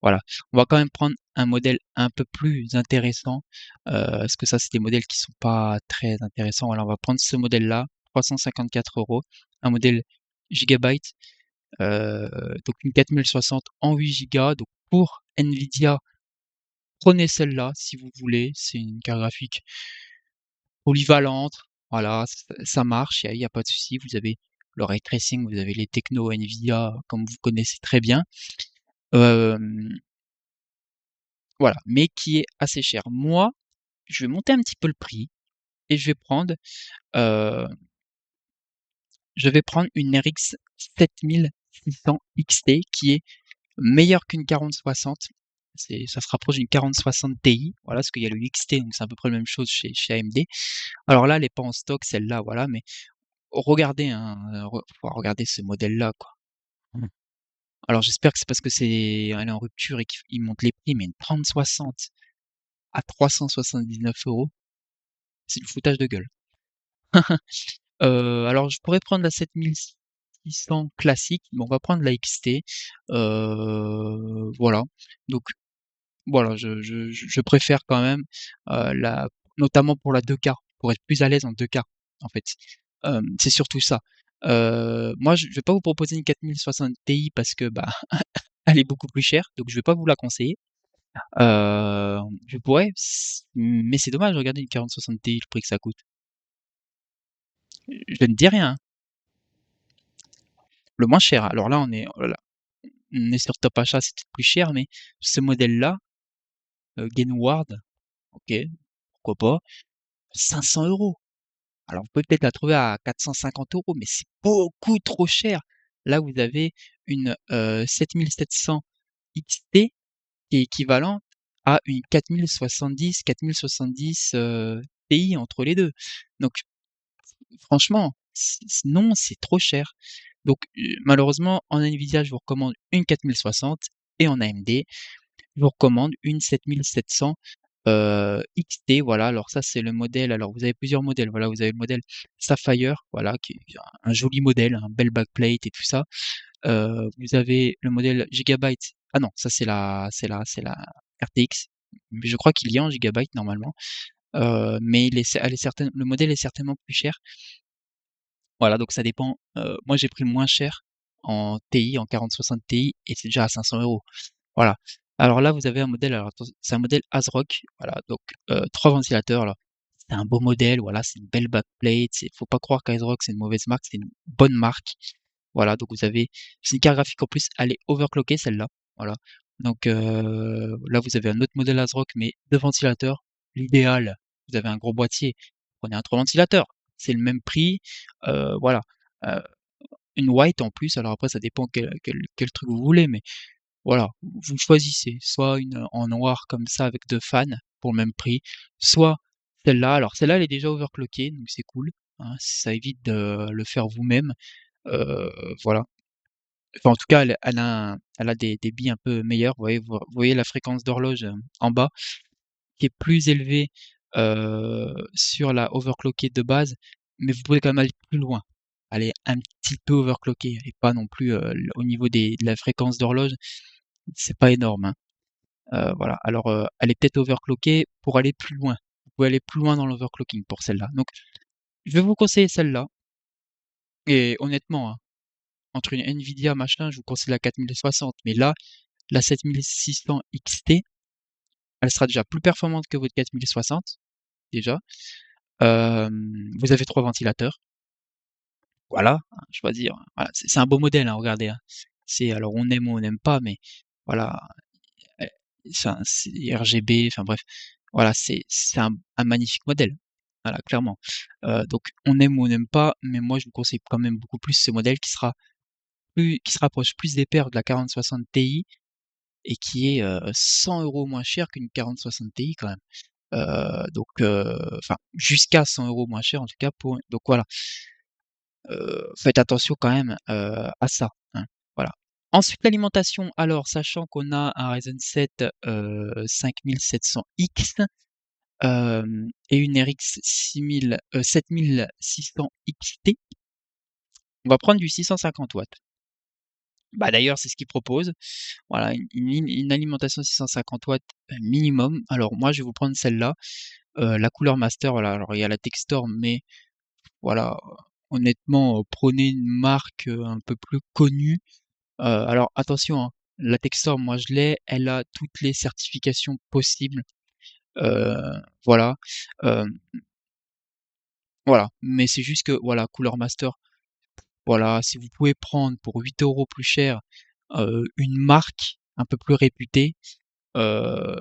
voilà. On va quand même prendre un modèle un peu plus intéressant, parce que ça, c'est des modèles qui sont pas très intéressants. Voilà, on va prendre ce modèle-là, 354 euros, un modèle Gigabyte, donc une 4060 en 8 Go. Donc pour Nvidia, prenez celle-là si vous voulez. C'est une carte graphique polyvalente. Voilà, ça marche, il y a pas de souci. Vous avez le ray tracing, vous avez les technos Nvidia comme vous connaissez très bien. Euh, voilà, mais qui est assez cher. Moi, je vais monter un petit peu le prix et euh, je vais prendre une RX 7600 XT qui est meilleure qu'une 4060. Ça se rapproche d'une 4060 Ti, voilà, parce qu'il y a le XT, donc c'est à peu près la même chose chez AMD. Alors là, elle n'est pas en stock, celle-là, voilà, mais regardez, hein, faut regarder ce modèle-là, quoi. Mm. Alors j'espère que c'est parce que elle est en rupture et qu'ils montent les prix, mais une 3060 à 379 euros, c'est du foutage de gueule. Alors je pourrais prendre la 7600 classique, mais on va prendre la XT. Voilà. Donc voilà, je préfère quand même notamment pour la 2K, pour être plus à l'aise en 2K, en fait. C'est surtout ça. Moi, je vais pas vous proposer une 4060 Ti parce que bah elle est beaucoup plus chère, donc je vais pas vous la conseiller. Je pourrais, mais c'est dommage, regardez une 4060 Ti, le prix que ça coûte. Je ne dis rien, hein. Le moins cher. Alors là, on est sur Top Achat, c'est peut-être plus cher, mais ce modèle-là, Gainward, ok, pourquoi pas, 500 euros. Alors, vous pouvez peut-être la trouver à 450 euros, mais c'est beaucoup trop cher. Là, vous avez une 7700 XT qui est équivalente à une 4070 Ti entre les deux. Donc, franchement, non, c'est trop cher. Donc, malheureusement, en Nvidia, je vous recommande une 4060 et en AMD, je vous recommande une 7700 XT. Voilà, alors ça, c'est le modèle. Alors, vous avez plusieurs modèles. Voilà, vous avez le modèle Sapphire, voilà, qui est un joli modèle, un bel backplate et tout ça. Vous avez le modèle Gigabyte. Ah non, ça, c'est la RTX. Mais je crois qu'il y a en Gigabyte normalement. Mais le modèle est certainement plus cher. Voilà, donc ça dépend. Moi, j'ai pris le moins cher en TI, en 4060 Ti, et c'est déjà à 500 euros. Voilà. Alors là, vous avez un modèle, alors c'est un modèle ASRock, voilà, donc 3 ventilateurs. Alors, c'est un beau modèle, voilà, c'est une belle backplate. Faut pas croire qu'ASRock c'est une mauvaise marque, c'est une bonne marque. Voilà, donc vous avez, c'est une carte graphique en plus, elle est overclockée celle-là. Voilà. Donc là, vous avez un autre modèle ASRock, mais deux ventilateurs. L'idéal, vous avez un gros boîtier, prenez un 3 ventilateurs, c'est le même prix. Voilà. Euh, une white en plus, alors après ça dépend quel truc vous voulez, mais voilà, vous choisissez soit une en noir comme ça avec 2 fans pour le même prix, soit celle-là. Alors celle-là, elle est déjà overclockée, donc c'est cool, hein, ça évite de le faire vous-même. Heu, voilà. Enfin, en tout cas, elle a des billes un peu meilleures. Vous voyez la fréquence d'horloge, en bas, qui est plus élevée, sur la overclockée de base, mais vous pouvez quand même aller plus loin. Aller un petit peu overclockée et pas non plus, au niveau de la fréquence d'horloge, c'est pas énorme, hein. Voilà, alors, elle est peut-être overclockée pour aller plus loin. Vous pouvez aller plus loin dans l'overclocking pour celle-là. Donc je vais vous conseiller celle-là et honnêtement, hein, entre une Nvidia machin, je vous conseille la 4060, mais là, la 7600 XT, elle sera déjà plus performante que votre 4060, déjà. Vous avez 3 ventilateurs, voilà, hein, choisir, voilà, c'est un beau modèle, hein, regardez, hein. Alors on aime ou on n'aime pas, mais voilà, heu, c'est RGB, enfin bref, voilà, c'est un magnifique modèle. Voilà, clairement. Donc on aime ou on n'aime pas, mais moi je vous conseille quand même beaucoup plus ce modèle qui se rapproche plus des perfs de la 4060 Ti et qui est, 100 € moins cher qu'une 4060 Ti quand même. Donc enfin jusqu'à 100 € moins cher en tout cas donc voilà, faites attention quand même, à ça, hein, voilà. Ensuite l'alimentation, alors sachant qu'on a un Ryzen 7, 5700X, et une RX 7600 XT, on va prendre du 650 watts. Bah, d'ailleurs, c'est ce qu'ils proposent. Voilà, une alimentation 650 watts, minimum. Alors moi, je vais vous prendre celle-là, la couleur master, voilà, alors il y a la Textorm, mais voilà, honnêtement, prenez une marque, un peu plus connue. Alors attention, hein, la Textorm, moi je l'ai, elle a toutes les certifications possibles, voilà, hem, voilà, mais c'est juste que voilà, couleur master, voilà, si vous pouvez prendre pour 8 € plus cher, une marque un peu plus réputée, heu,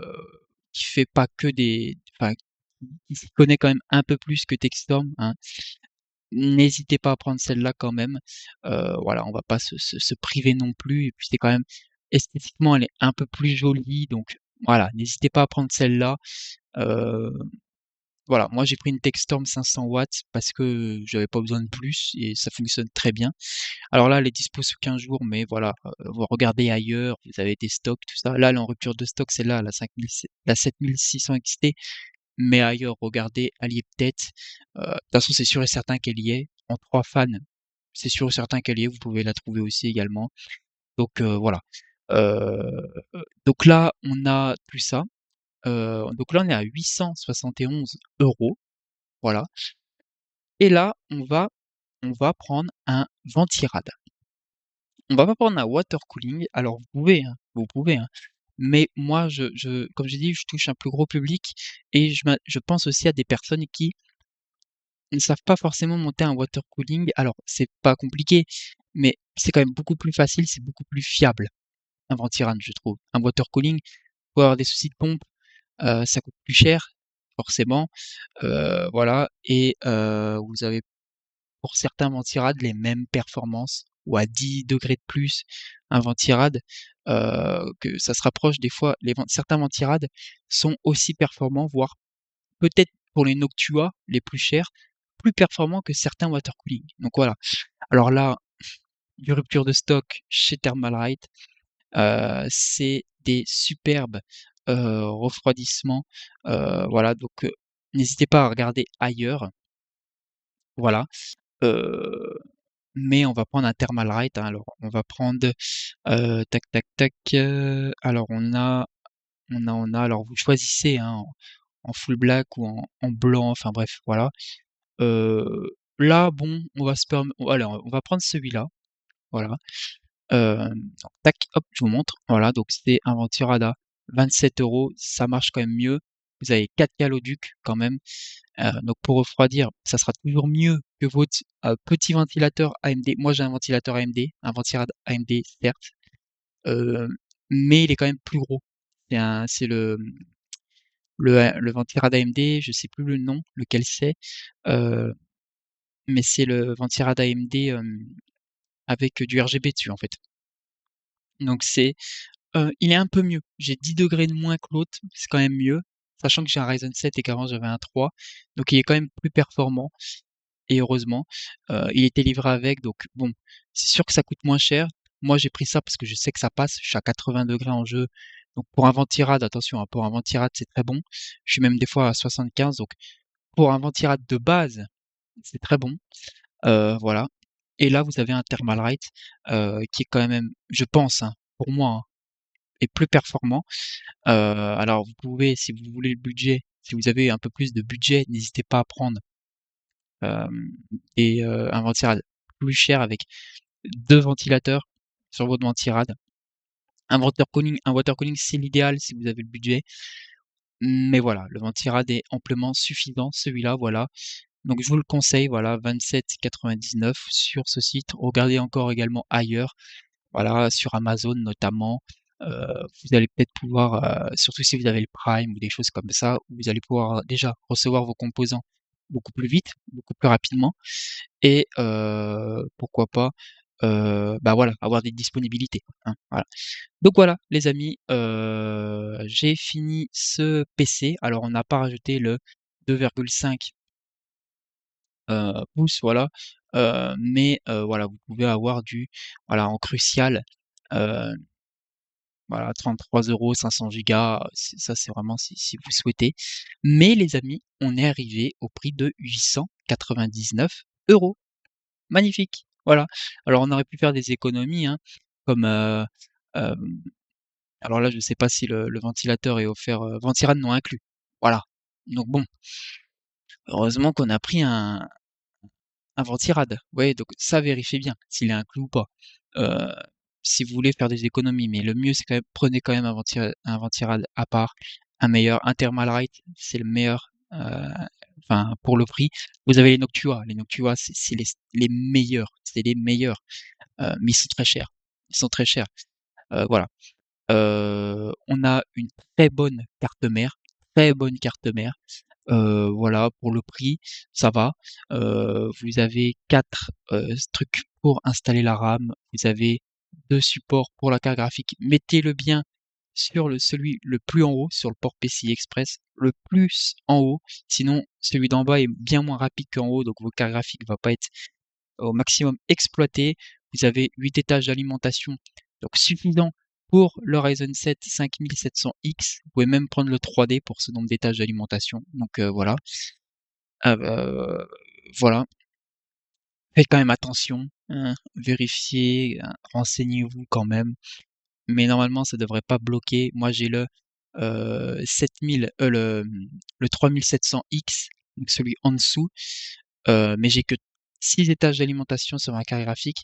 qui fait pas que des enfin, qui s'y connaît quand même un peu plus que Textorm, hein. N'hésitez pas à prendre celle-là quand même. Voilà, on va pas se priver non plus et puis c'est quand même esthétiquement, elle est un peu plus jolie donc voilà, n'hésitez pas à prendre celle-là. Heu, voilà, moi j'ai pris une Textorm 500 watts parce que j'avais pas besoin de plus et ça fonctionne très bien. Alors là, elle est dispo sous 15 jours, mais voilà, vous regardez ailleurs, vous avez des stocks, tout ça. Là, elle est en rupture de stock, celle-là, la 7600 XT, mais ailleurs, regardez, elle y est peut-être. De toute façon, c'est sûr et certain qu'elle y est. En 3 fans, c'est sûr et certain qu'elle y est, vous pouvez la trouver aussi également. Donc voilà. Donc là, on a plus ça. Donc là, on est à 871 €, voilà. Et là, on va prendre un Ventirad. On va pas prendre un water cooling, alors vous pouvez, hein, mais moi comme j'ai dit, je touche un plus gros public et je pense aussi à des personnes qui ne savent pas forcément monter un water cooling. Alors, c'est pas compliqué, mais c'est quand même beaucoup plus facile, c'est beaucoup plus fiable, un Ventirad, je trouve. Un water cooling, pour avoir des soucis de pompe, ça coûte plus cher, forcément, voilà et vous avez pour certains Ventirad les mêmes performances ou à 10 degrés de plus un Ventirad, que ça se rapproche des fois certains Ventirad sont aussi performants, voire peut-être pour les Noctua les plus chers, plus performants que certains water cooling. Donc voilà. Alors là, du rupture de stock chez Thermalright, c'est des superbes, refroidissements, voilà donc n'hésitez pas à regarder ailleurs, voilà, heu, mais on va prendre un Thermalright, hein. Alors on va prendre, tac tac tac, alors on a alors vous choisissez, hein, en full black ou en blanc, enfin bref, voilà. Là, bon, on va se perm alors on va prendre celui-là, voilà. Donc tac, hop, je vous montre. Voilà, donc c'est un Venturada 27 €, ça marche quand même mieux. Vous avez 4 caloducs quand même, donc pour refroidir, ça sera toujours mieux que votre, petit ventilateur AMD. Moi, j'ai un ventilateur AMD, un Ventirad AMD certes, heu, mais il est quand même plus gros. C'est le Ventirad AMD, je sais plus le nom, lequel c'est, heu, mais c'est le Ventirad AMD, avec du RGB dessus, en fait. Donc il est un peu mieux. J'ai 10 degrés de moins que l'autre, c'est quand même mieux, sachant que j'ai un Ryzen 7 et qu'avant j'avais un 3, donc il est quand même plus performant et heureusement. Il était livré avec, donc bon, c'est sûr que ça coûte moins cher. Moi, j'ai pris ça parce que je sais que ça passe, je suis à 80 degrés en jeu, donc pour un Ventirad, attention, hein, pour un Ventirad, c'est très bon. Je suis même des fois à 75, donc pour un Ventirad de base, c'est très bon, voilà et là, vous avez un Thermalright, qui est quand même, je pense, hein, pour moi, hein, est plus performant. Alors vous pouvez, si vous voulez le budget, si vous avez un peu plus de budget, n'hésitez pas à prendre, hem, un ventirad plus cher avec 2 ventilateurs sur votre ventirad. Un water cooling, c'est l'idéal si vous avez le budget, mais voilà, le ventirad est amplement suffisant, celui-là, voilà. Donc je vous le conseille, voilà, 27,99 sur ce site. Regardez encore également ailleurs. Voilà, sur Amazon notamment, vous allez peut-être pouvoir, surtout si vous avez le Prime ou des choses comme ça, où vous allez pouvoir déjà recevoir vos composants beaucoup plus vite, beaucoup plus rapidement et pourquoi pas, bah, voilà, avoir des disponibilités, hein, voilà. Donc voilà les amis, j'ai fini ce PC. Alors on n'a pas rajouté le 2,5 pouces, voilà, mais voilà, vous pouvez avoir du voilà, en crucial, heu voilà, 33 €, 500 gigas, c'est vraiment si vous souhaitez. Mais les amis, on est arrivé au prix de 899 €. Magnifique! Voilà. Alors on aurait pu faire des économies, hein, comme, hem, alors là je ne sais pas si le ventilateur est offert, Ventirad non inclus. Voilà. Donc bon, heureusement qu'on a pris un Ventirad. Ouais, donc ça vérifiez bien s'il est inclus ou pas. Heu, si vous voulez faire des économies, mais le mieux c'est quand même prenez quand même un Ventirad à part, un meilleur. Un Thermalright, c'est le meilleur, enfin pour le prix. Vous avez les Noctua c'est les meilleurs, c'est les meilleurs, mais ils sont très chers. Ils sont très chers, voilà. On a une très bonne carte mère. Voilà, pour le prix, ça va. Vous avez 4 trucs pour installer la RAM. Vous avez 2 supports pour la carte graphique. Mettez-le bien sur celui le plus en haut, sur le port PCI Express, le plus en haut. Sinon, celui d'en bas est bien moins rapide qu'en haut, donc votre carte graphique va pas être au maximum exploité. Vous avez 8 étages d'alimentation, donc suffisant pour le Ryzen 7 5700X. Vous pouvez même prendre le 3D pour ce nombre d'étages d'alimentation. Donc voilà. Voilà. Faites quand même attention, hein, vérifiez, renseignez-vous quand même. Mais normalement, ça devrait pas bloquer. Moi, j'ai le 7000, le 3700X, donc celui en dessous. Mais j'ai que 6 étages d'alimentation sur ma carte graphique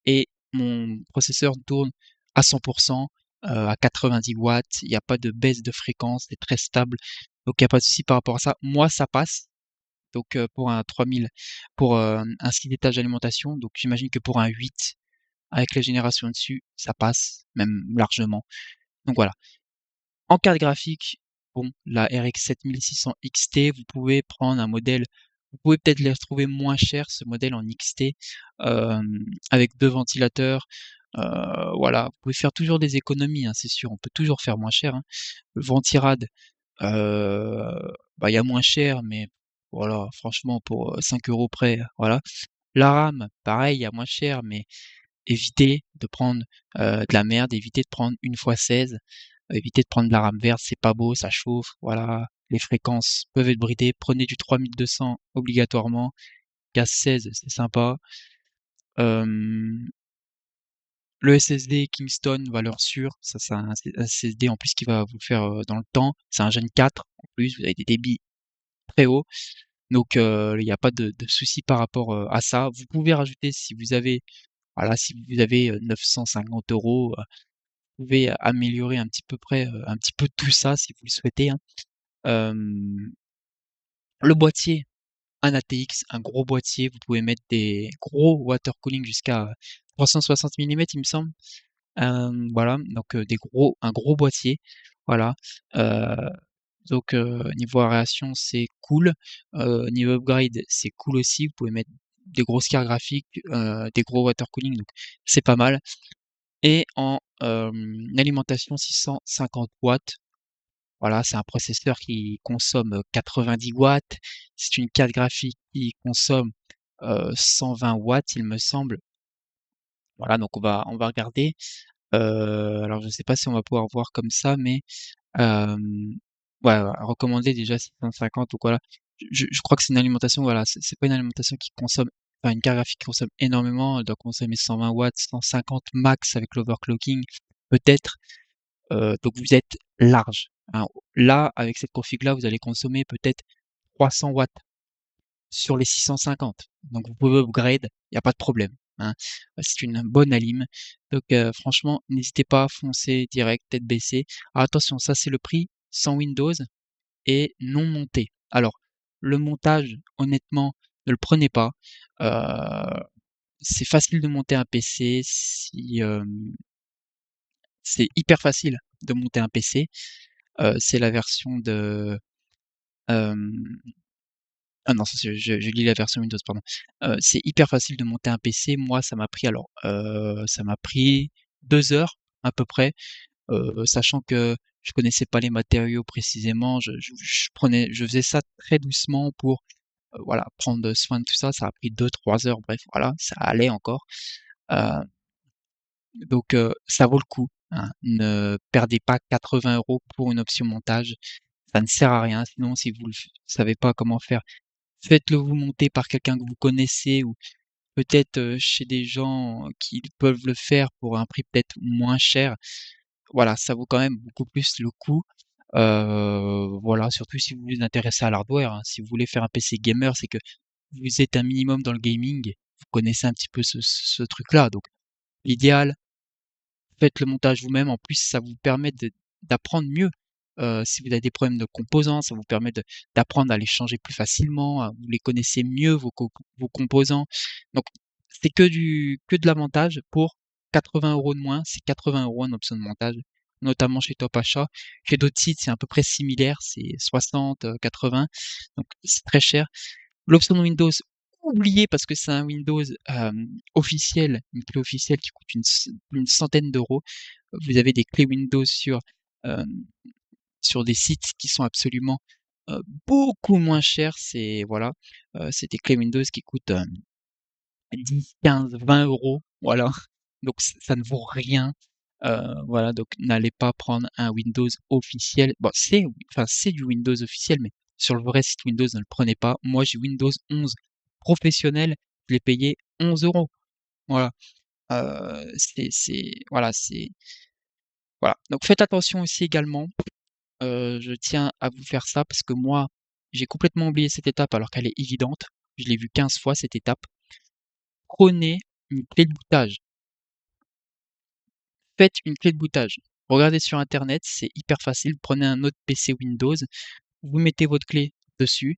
et mon processeur tourne à 100%, à 90 watts. Il n'y a pas de baisse de fréquence, c'est très stable, donc il n'y a pas de souci par rapport à ça. Moi, ça passe, Donc pour un 3000, pour, un 6 étages d'alimentation, donc j'imagine que pour un 8 avec la génération dessus, ça passe même largement. Donc voilà. En carte graphique, bon, la RX 7600 XT, vous pouvez prendre un modèle, vous pouvez peut-être les retrouver moins cher, ce modèle en XT, avec 2 ventilateurs, voilà. Vous pouvez faire toujours des économies, hein, c'est sûr, on peut toujours faire moins cher, hein. Le Ventirad, bah, il y a moins cher, mais voilà, franchement pour, 5 € près, voilà. La RAM, pareil, il y a moins cher, mais évitez de prendre, de la merde, évitez de prendre une fois 16, évitez de prendre de la RAM verte, c'est pas beau, ça chauffe, voilà. Les fréquences peuvent être bridées, prenez du 3200 obligatoirement. Gas 16, c'est sympa. Le SSD Kingston, valeur sûre, ça c'est un SSD en plus qui va vous faire, dans le temps. C'est un Gen 4 en plus, vous avez des débits très hauts, donc il y a pas de souci par rapport, à ça. Vous pouvez rajouter si vous avez, voilà, si vous avez, 950 €, vous pouvez améliorer un petit peu près, un petit peu tout ça si vous le souhaitez, hein. Hem, le boîtier, un ATX, un gros boîtier, vous pouvez mettre des gros water cooling jusqu'à 360 millimètres, il me semble. Voilà, donc un gros boîtier, voilà. Heu, donc niveau aération, c'est cool. Niveau upgrade, c'est cool aussi. Vous pouvez mettre des grosses cartes graphiques, des gros water cooling, donc c'est pas mal. Et en, alimentation 650 watts, voilà, c'est un processeur qui consomme 90 watts. C'est une carte graphique qui consomme, 120 watts, il me semble. Voilà, donc on va regarder. Alors je sais pas si on va pouvoir voir comme ça, mais hem, ouais, ouais, recommandé déjà 650, donc voilà. Je crois que c'est une alimentation, voilà, c'est pas une alimentation qui consomme, enfin une carte graphique qui consomme énormément, elle doit consommer 120 watts, 150 max avec l'overclocking peut-être, donc vous êtes large, hein. Là, avec cette config là, vous allez consommer peut-être 300 watts sur les 650. Donc vous pouvez upgrade, il y a pas de problème, hein. C'est une bonne alim. Donc franchement, n'hésitez pas, à foncer direct, tête baissée. Alors attention, ça c'est le prix sans Windows et non monté. Alors le montage, honnêtement, ne le prenez pas. Heu, c'est facile de monter un PC si, c'est hyper facile de monter un PC. C'est la version de, hem ah non, ça c'est je lis la version Windows, pardon. C'est hyper facile de monter un PC. Moi, ça m'a pris alors, ça m'a pris 2 heures à peu près, sachant que je connaissais pas les matériaux précisément. Je faisais ça très doucement pour, voilà, prendre soin de tout ça. Ça a pris 2-3 heures, bref, voilà, ça allait encore. Heu, donc ça vaut le coup, hein. Ne perdez pas 80 € pour une option montage. Ça ne sert à rien. Sinon, si vous savez pas comment faire, faites-le vous monter par quelqu'un que vous connaissez ou peut-être, chez des gens qui peuvent le faire pour un prix peut-être moins cher. Voilà, ça vaut quand même beaucoup plus le coup. Voilà, surtout si vous vous intéressez à l'hardware, hein. Si vous voulez faire un PC gamer, c'est que vous êtes un minimum dans le gaming, vous connaissez un petit peu ce truc-là. Donc l'idéal, faites le montage vous-même. En plus, ça vous permet d'apprendre mieux. Si vous avez des problèmes de composants, ça vous permet d'apprendre à les changer plus facilement, vous les connaissez mieux vos composants. Donc c'est que de l'avantage pour 80 € de moins, c'est 80 € en option de montage, notamment chez Top Achat. Chez d'autres sites, c'est à peu près similaire, c'est 60, 80, donc c'est très cher. L'option Windows, oubliez parce que c'est un Windows, officiel, une clé officielle qui coûte une centaine d'euros. Vous avez des clés Windows hem, sur des sites qui sont absolument, beaucoup moins chers. C'est voilà, c'est des clés Windows qui coûtent, 10, 15, 20 €, voilà. Donc ça ne vaut rien. Voilà, donc n'allez pas prendre un Windows officiel. Bon, c'est du Windows officiel, mais sur le vrai site Windows, ne le prenez pas. Moi, j'ai Windows 11 professionnel, je l'ai payé 11 €. Voilà, c'est voilà, voilà. Donc faites attention aussi également, je tiens à vous faire ça parce que moi, j'ai complètement oublié cette étape alors qu'elle est évidente. Je l'ai vue 15 fois cette étape. Prenez une clé de bootage. Faites une clé de bootage. Regardez sur internet, c'est hyper facile. Prenez un autre PC Windows, vous mettez votre clé dessus,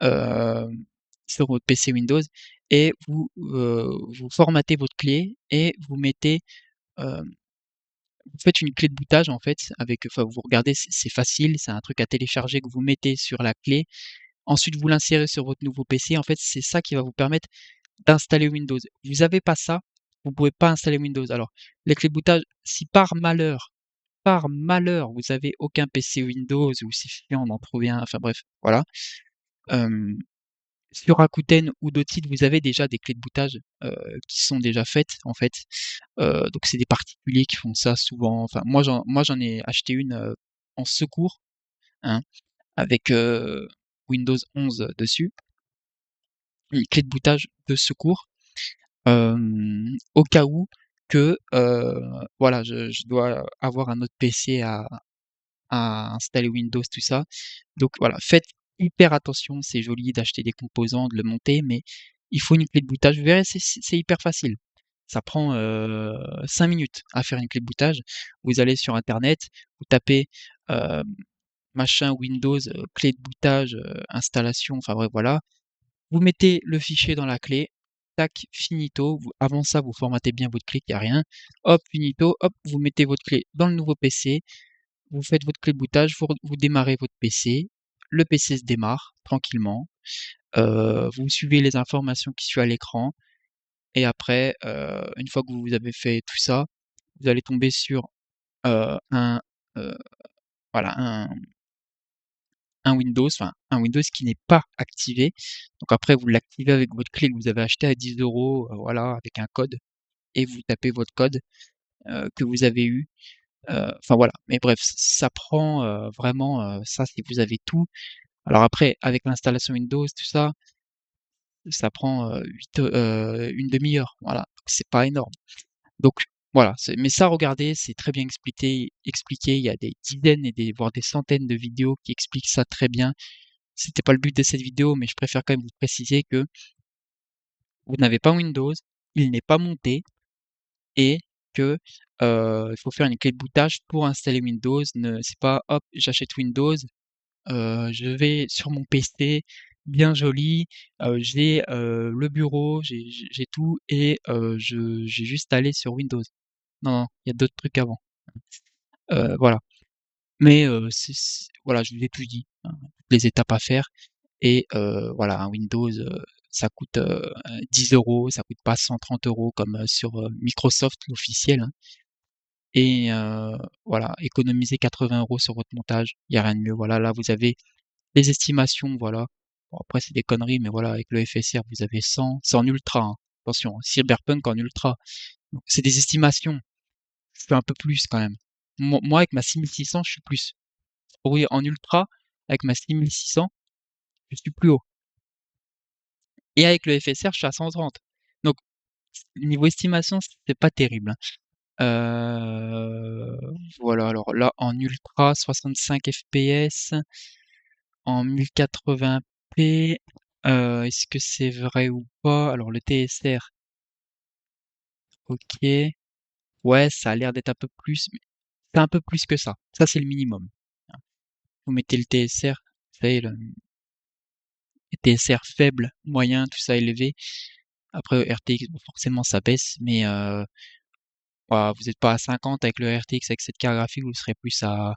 hem, sur votre PC Windows et vous formatez votre clé et vous mettez, hem, vous faites une clé de bootage en fait avec enfin vous regardez, c'est facile, c'est un truc à télécharger que vous mettez sur la clé. Ensuite vous l'insérez sur votre nouveau PC. En fait, c'est ça qui va vous permettre d'installer Windows. Vous avez pas ça, vous pouvez pas installer Windows. Alors, les clés de bootage, si par malheur, vous avez aucun PC Windows ou c'est chiant d'en trouver un, enfin bref, voilà. Hem, sur Rakuten ou d'autres sites, vous avez déjà des clés de bootage, qui sont déjà faites en fait. Donc c'est des particuliers qui font ça souvent. Enfin moi j'en ai acheté une, en secours, hein, avec, Windows 11 dessus, une clé de bootage de secours. Au cas où que, voilà, je dois avoir un autre PC à installer Windows, tout ça. Donc voilà, faites hyper attention, c'est joli d'acheter des composants, de le monter, mais il faut une clé de bootage. Vous verrez, c'est hyper facile. Ça prend, 5 minutes à faire une clé de bootage. Vous allez sur internet, vous tapez, heu, machin Windows, clé de bootage, installation, enfin bref, voilà. Vous mettez le fichier dans la clé, tac, finito. Avant ça, vous formatez bien votre clé qu'il n'y a rien. Hop, finito, hop, vous mettez votre clé dans le nouveau PC, vous faites votre clé de bootage, vous démarrez votre PC, le PC se démarre tranquillement, vous suivez les informations qui sont à l'écran et après, une fois que vous avez fait tout ça, vous allez tomber sur, un, heu, voilà, un Windows, enfin un Windows qui n'est pas activé. Donc après vous l'activez avec votre clé que vous avez achetée à 10 €, voilà, avec un code et vous tapez votre code, que vous avez eu, enfin voilà. Mais bref, ça prend, vraiment, ça si vous avez tout. Alors après avec l'installation Windows tout ça, ça prend, 1/2 heure, voilà, donc c'est pas énorme. Donc voilà, mais ça regardez, c'est très bien expliqué, il y a des dizaines et des voire des centaines de vidéos qui expliquent ça très bien. C'était pas le but de cette vidéo, mais je préfère quand même vous préciser que vous n'avez pas Windows, il n'est pas monté et que, il faut faire une clé de bootage pour installer Windows. C'est pas: «Hop, j'achète Windows, je vais sur mon PC bien joli, j'ai, le bureau, j'ai tout et j'ai juste à aller sur Windows». Non, non, il y a d'autres trucs avant. Voilà. Mais voilà, je vous ai tout dit, hein, toutes les étapes à faire et voilà, un Windows, ça coûte, 10 €, ça coûte pas 130 € comme, sur, Microsoft, l'officiel, hein et voilà, économisez 80 € sur votre montage, il y a rien de mieux. Voilà, là, vous avez les estimations, voilà. Bon après c'est des conneries, mais voilà, avec le FSR, vous avez 100, c'est en ultra, hein, attention, hein, Cyberpunk en ultra. Donc c'est des estimations, je fais un peu plus quand même. Moi avec ma 6600, je suis plus. Oui, en ultra, avec ma 6600, je suis plus haut et avec le FSR, je suis à 130. Donc niveau estimation, c'est pas terrible, hein. Voilà, alors là, en ultra, 65 FPS, en 1080p, est-ce que c'est vrai ou pas? Alors le TSR, OK, ouais, ça a l'air d'être un peu plus, mais c'est un peu plus que ça. Ça, c'est le minimum, hein. Vous mettez le TSR, vous savez le les TSR faible, moyen, tout ça élevé. Après RTX, bon forcément ça baisse, mais voilà, vous êtes pas à 50 avec le RTX avec cette carte graphique, vous serez plus à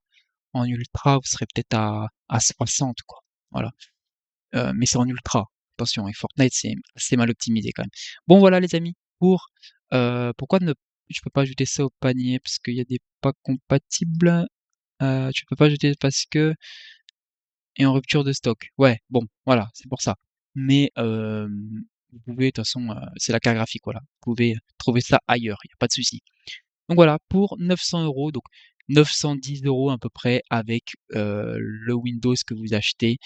en ultra, vous serez peut-être à 60 quoi, voilà. Mais c'est en ultra, attention et Fortnite c'est mal optimisé quand même. Bon voilà les amis, pourquoi ne je peux pas ajouter ça au panier? Parce qu'il y a des pas compatibles, tu peux pas ajouter parce que et en rupture de stock. Ouais, bon, voilà, c'est pour ça. Mais vous pouvez de toute façon, c'est la carte graphique, voilà. Vous pouvez trouver ça ailleurs, il y a pas de souci. Donc voilà, pour 900 €, donc 910 € à peu près avec, le Windows que vous achetez,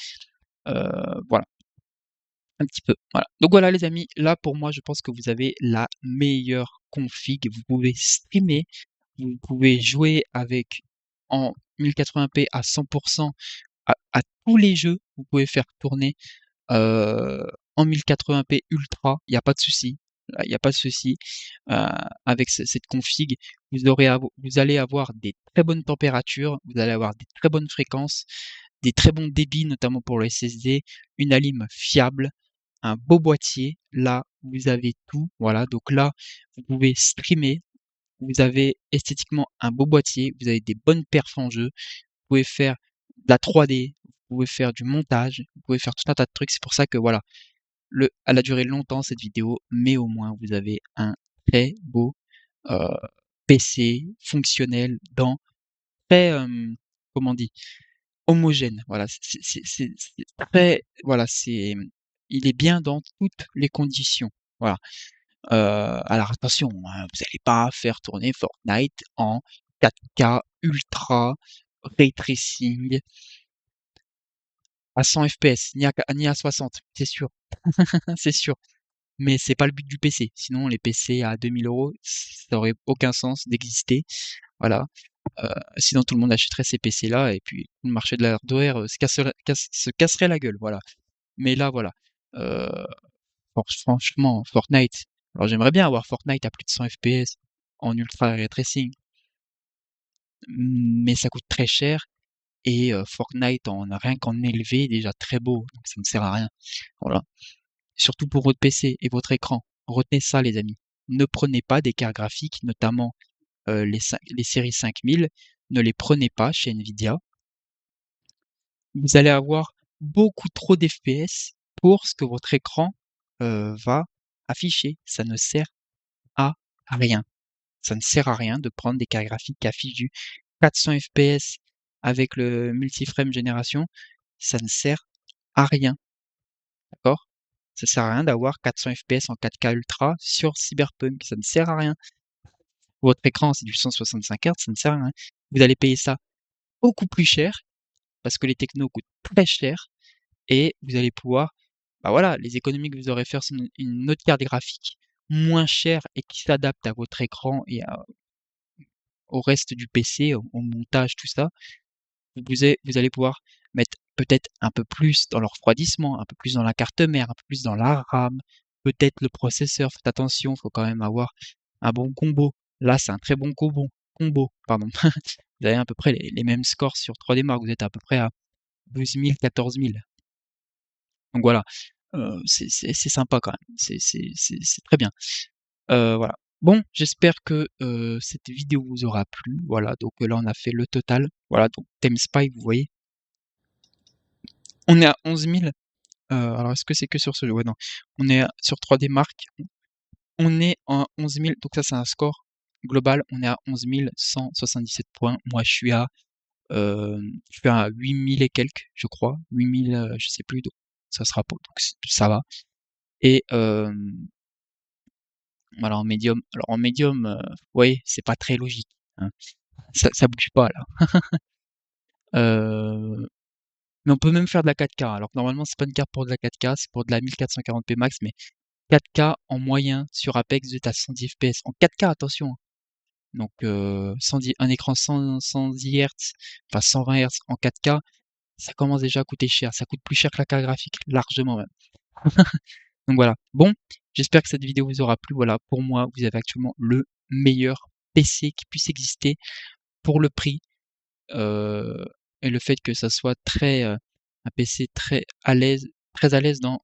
voilà, un petit peu, voilà. Donc voilà les amis, là pour moi je pense que vous avez la meilleure config. Vous pouvez streamer, vous pouvez jouer avec en 1080p à 100 à tous les jeux. Vous pouvez faire tourner, en 1080p ultra, il y a pas de souci. Là, il y a pas de souci, heu, avec cette config. Vous allez avoir des très bonnes températures, vous allez avoir des très bonnes fréquences, des très bons débits, notamment pour le SSD, une alim fiable, un beau boîtier. Là, vous avez tout. Voilà, donc là, vous pouvez streamer. Vous avez esthétiquement un beau boîtier, vous avez des bonnes perfs en jeu, vous pouvez faire de la 3D, vous pouvez faire du montage, vous pouvez faire tout un tas de trucs. C'est pour ça que voilà, elle a duré longtemps cette vidéo, mais au moins vous avez un très beau PC fonctionnel, très, comment on dit, homogène. Voilà, c'est très, voilà, il est bien dans toutes les conditions. Voilà. Alors attention, hein, vous allez pas faire tourner Fortnite en 4K ultra ray tracing à 100 FPS, ni à 60, c'est sûr, c'est sûr. Mais c'est pas le but du PC. Sinon, les PC à 2 000 €, ça aurait aucun sens d'exister. Voilà. Sinon, tout le monde achèterait ces PC-là et puis le marché de l'hardware se casserait la gueule. Voilà. Mais là, voilà. Euh, Franchement, Fortnite. Alors, j'aimerais bien avoir Fortnite à plus de 100 FPS en ultra ray tracing, mais ça coûte très cher et Fortnite en rien qu'en élevé est déjà très beau, donc ça ne sert à rien. Voilà. Surtout pour votre PC et votre écran. Retenez ça, les amis. Ne prenez pas d'écart graphique, notamment les séries 5000. Ne les prenez pas chez Nvidia. Vous allez avoir beaucoup trop d'FPS pour ce que votre écran va afficher. Ça ne sert à rien. Ça ne sert à rien de prendre des cartes graphiques qui affichent du 400 FPS avec le multiframe génération. Ça ne sert à rien. D'accord? Ça sert à rien d'avoir 400 FPS en 4K ultra sur Cyberpunk. Ça ne sert à rien. Votre écran, c'est du 165 Hz, ça ne sert à rien. Vous allez payer ça beaucoup plus cher parce que les technos coûtent très cher et vous allez pouvoir, bah voilà, les économies que vous aurez faire sur une autre carte graphique moins chère et qui s'adapte à votre écran et au reste du PC, au montage, tout ça. Vous allez pouvoir mettre peut-être un peu plus dans le refroidissement, un peu plus dans la carte mère, un peu plus dans la RAM, peut-être le processeur. Faites attention, il faut quand même avoir un bon combo. Là, c'est un très bon combo, pardon. Vous avez à peu près les mêmes scores sur 3D Mark, vous êtes à peu près à 12 000, 14 000. Donc voilà, c'est sympa quand même, c'est très bien. Voilà. Bon, j'espère que cette vidéo vous aura plu. Voilà, donc là on a fait le total. Voilà, donc Theme Spy, vous voyez. On est à 11 000. Alors est-ce que c'est que sur ce jeu? Ouais, non. On est sur 3D Mark. On est à 11 000. Donc ça c'est un score global. On est à 11 177 points. Moi je suis à 8 000 et quelques, je crois. 8 000, je sais plus. Donc ça sera pas. Donc ça va. Et voilà, en médium. Alors en médium, vous voyez, c'est pas très logique, hein. Ça bouge pas là. Mais on peut même faire de la 4K. Alors que normalement, c'est pas une carte pour de la 4K, c'est pour de la 1440p max, mais 4K en moyen sur Apex, vous êtes à 110 FPS. En 4K, attention, hein. Donc 110, un écran 110 Hz, enfin 120 Hz en 4K, ça commence déjà à coûter cher. Ça coûte plus cher que la carte graphique, largement même. Donc voilà. Bon, j'espère que cette vidéo vous aura plu. Voilà, pour moi, vous avez actuellement le meilleur PC qui puisse exister pour le prix et le fait que ça soit un PC très à l'aise dans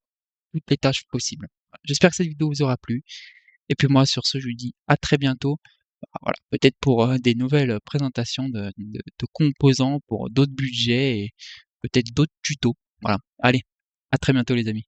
toutes les tâches possibles. J'espère que cette vidéo vous aura plu. Et puis moi, sur ce, je vous dis à très bientôt. Voilà, peut-être pour des nouvelles présentations de composants pour d'autres budgets et peut-être d'autres tutos. Voilà. Allez, à très bientôt les amis.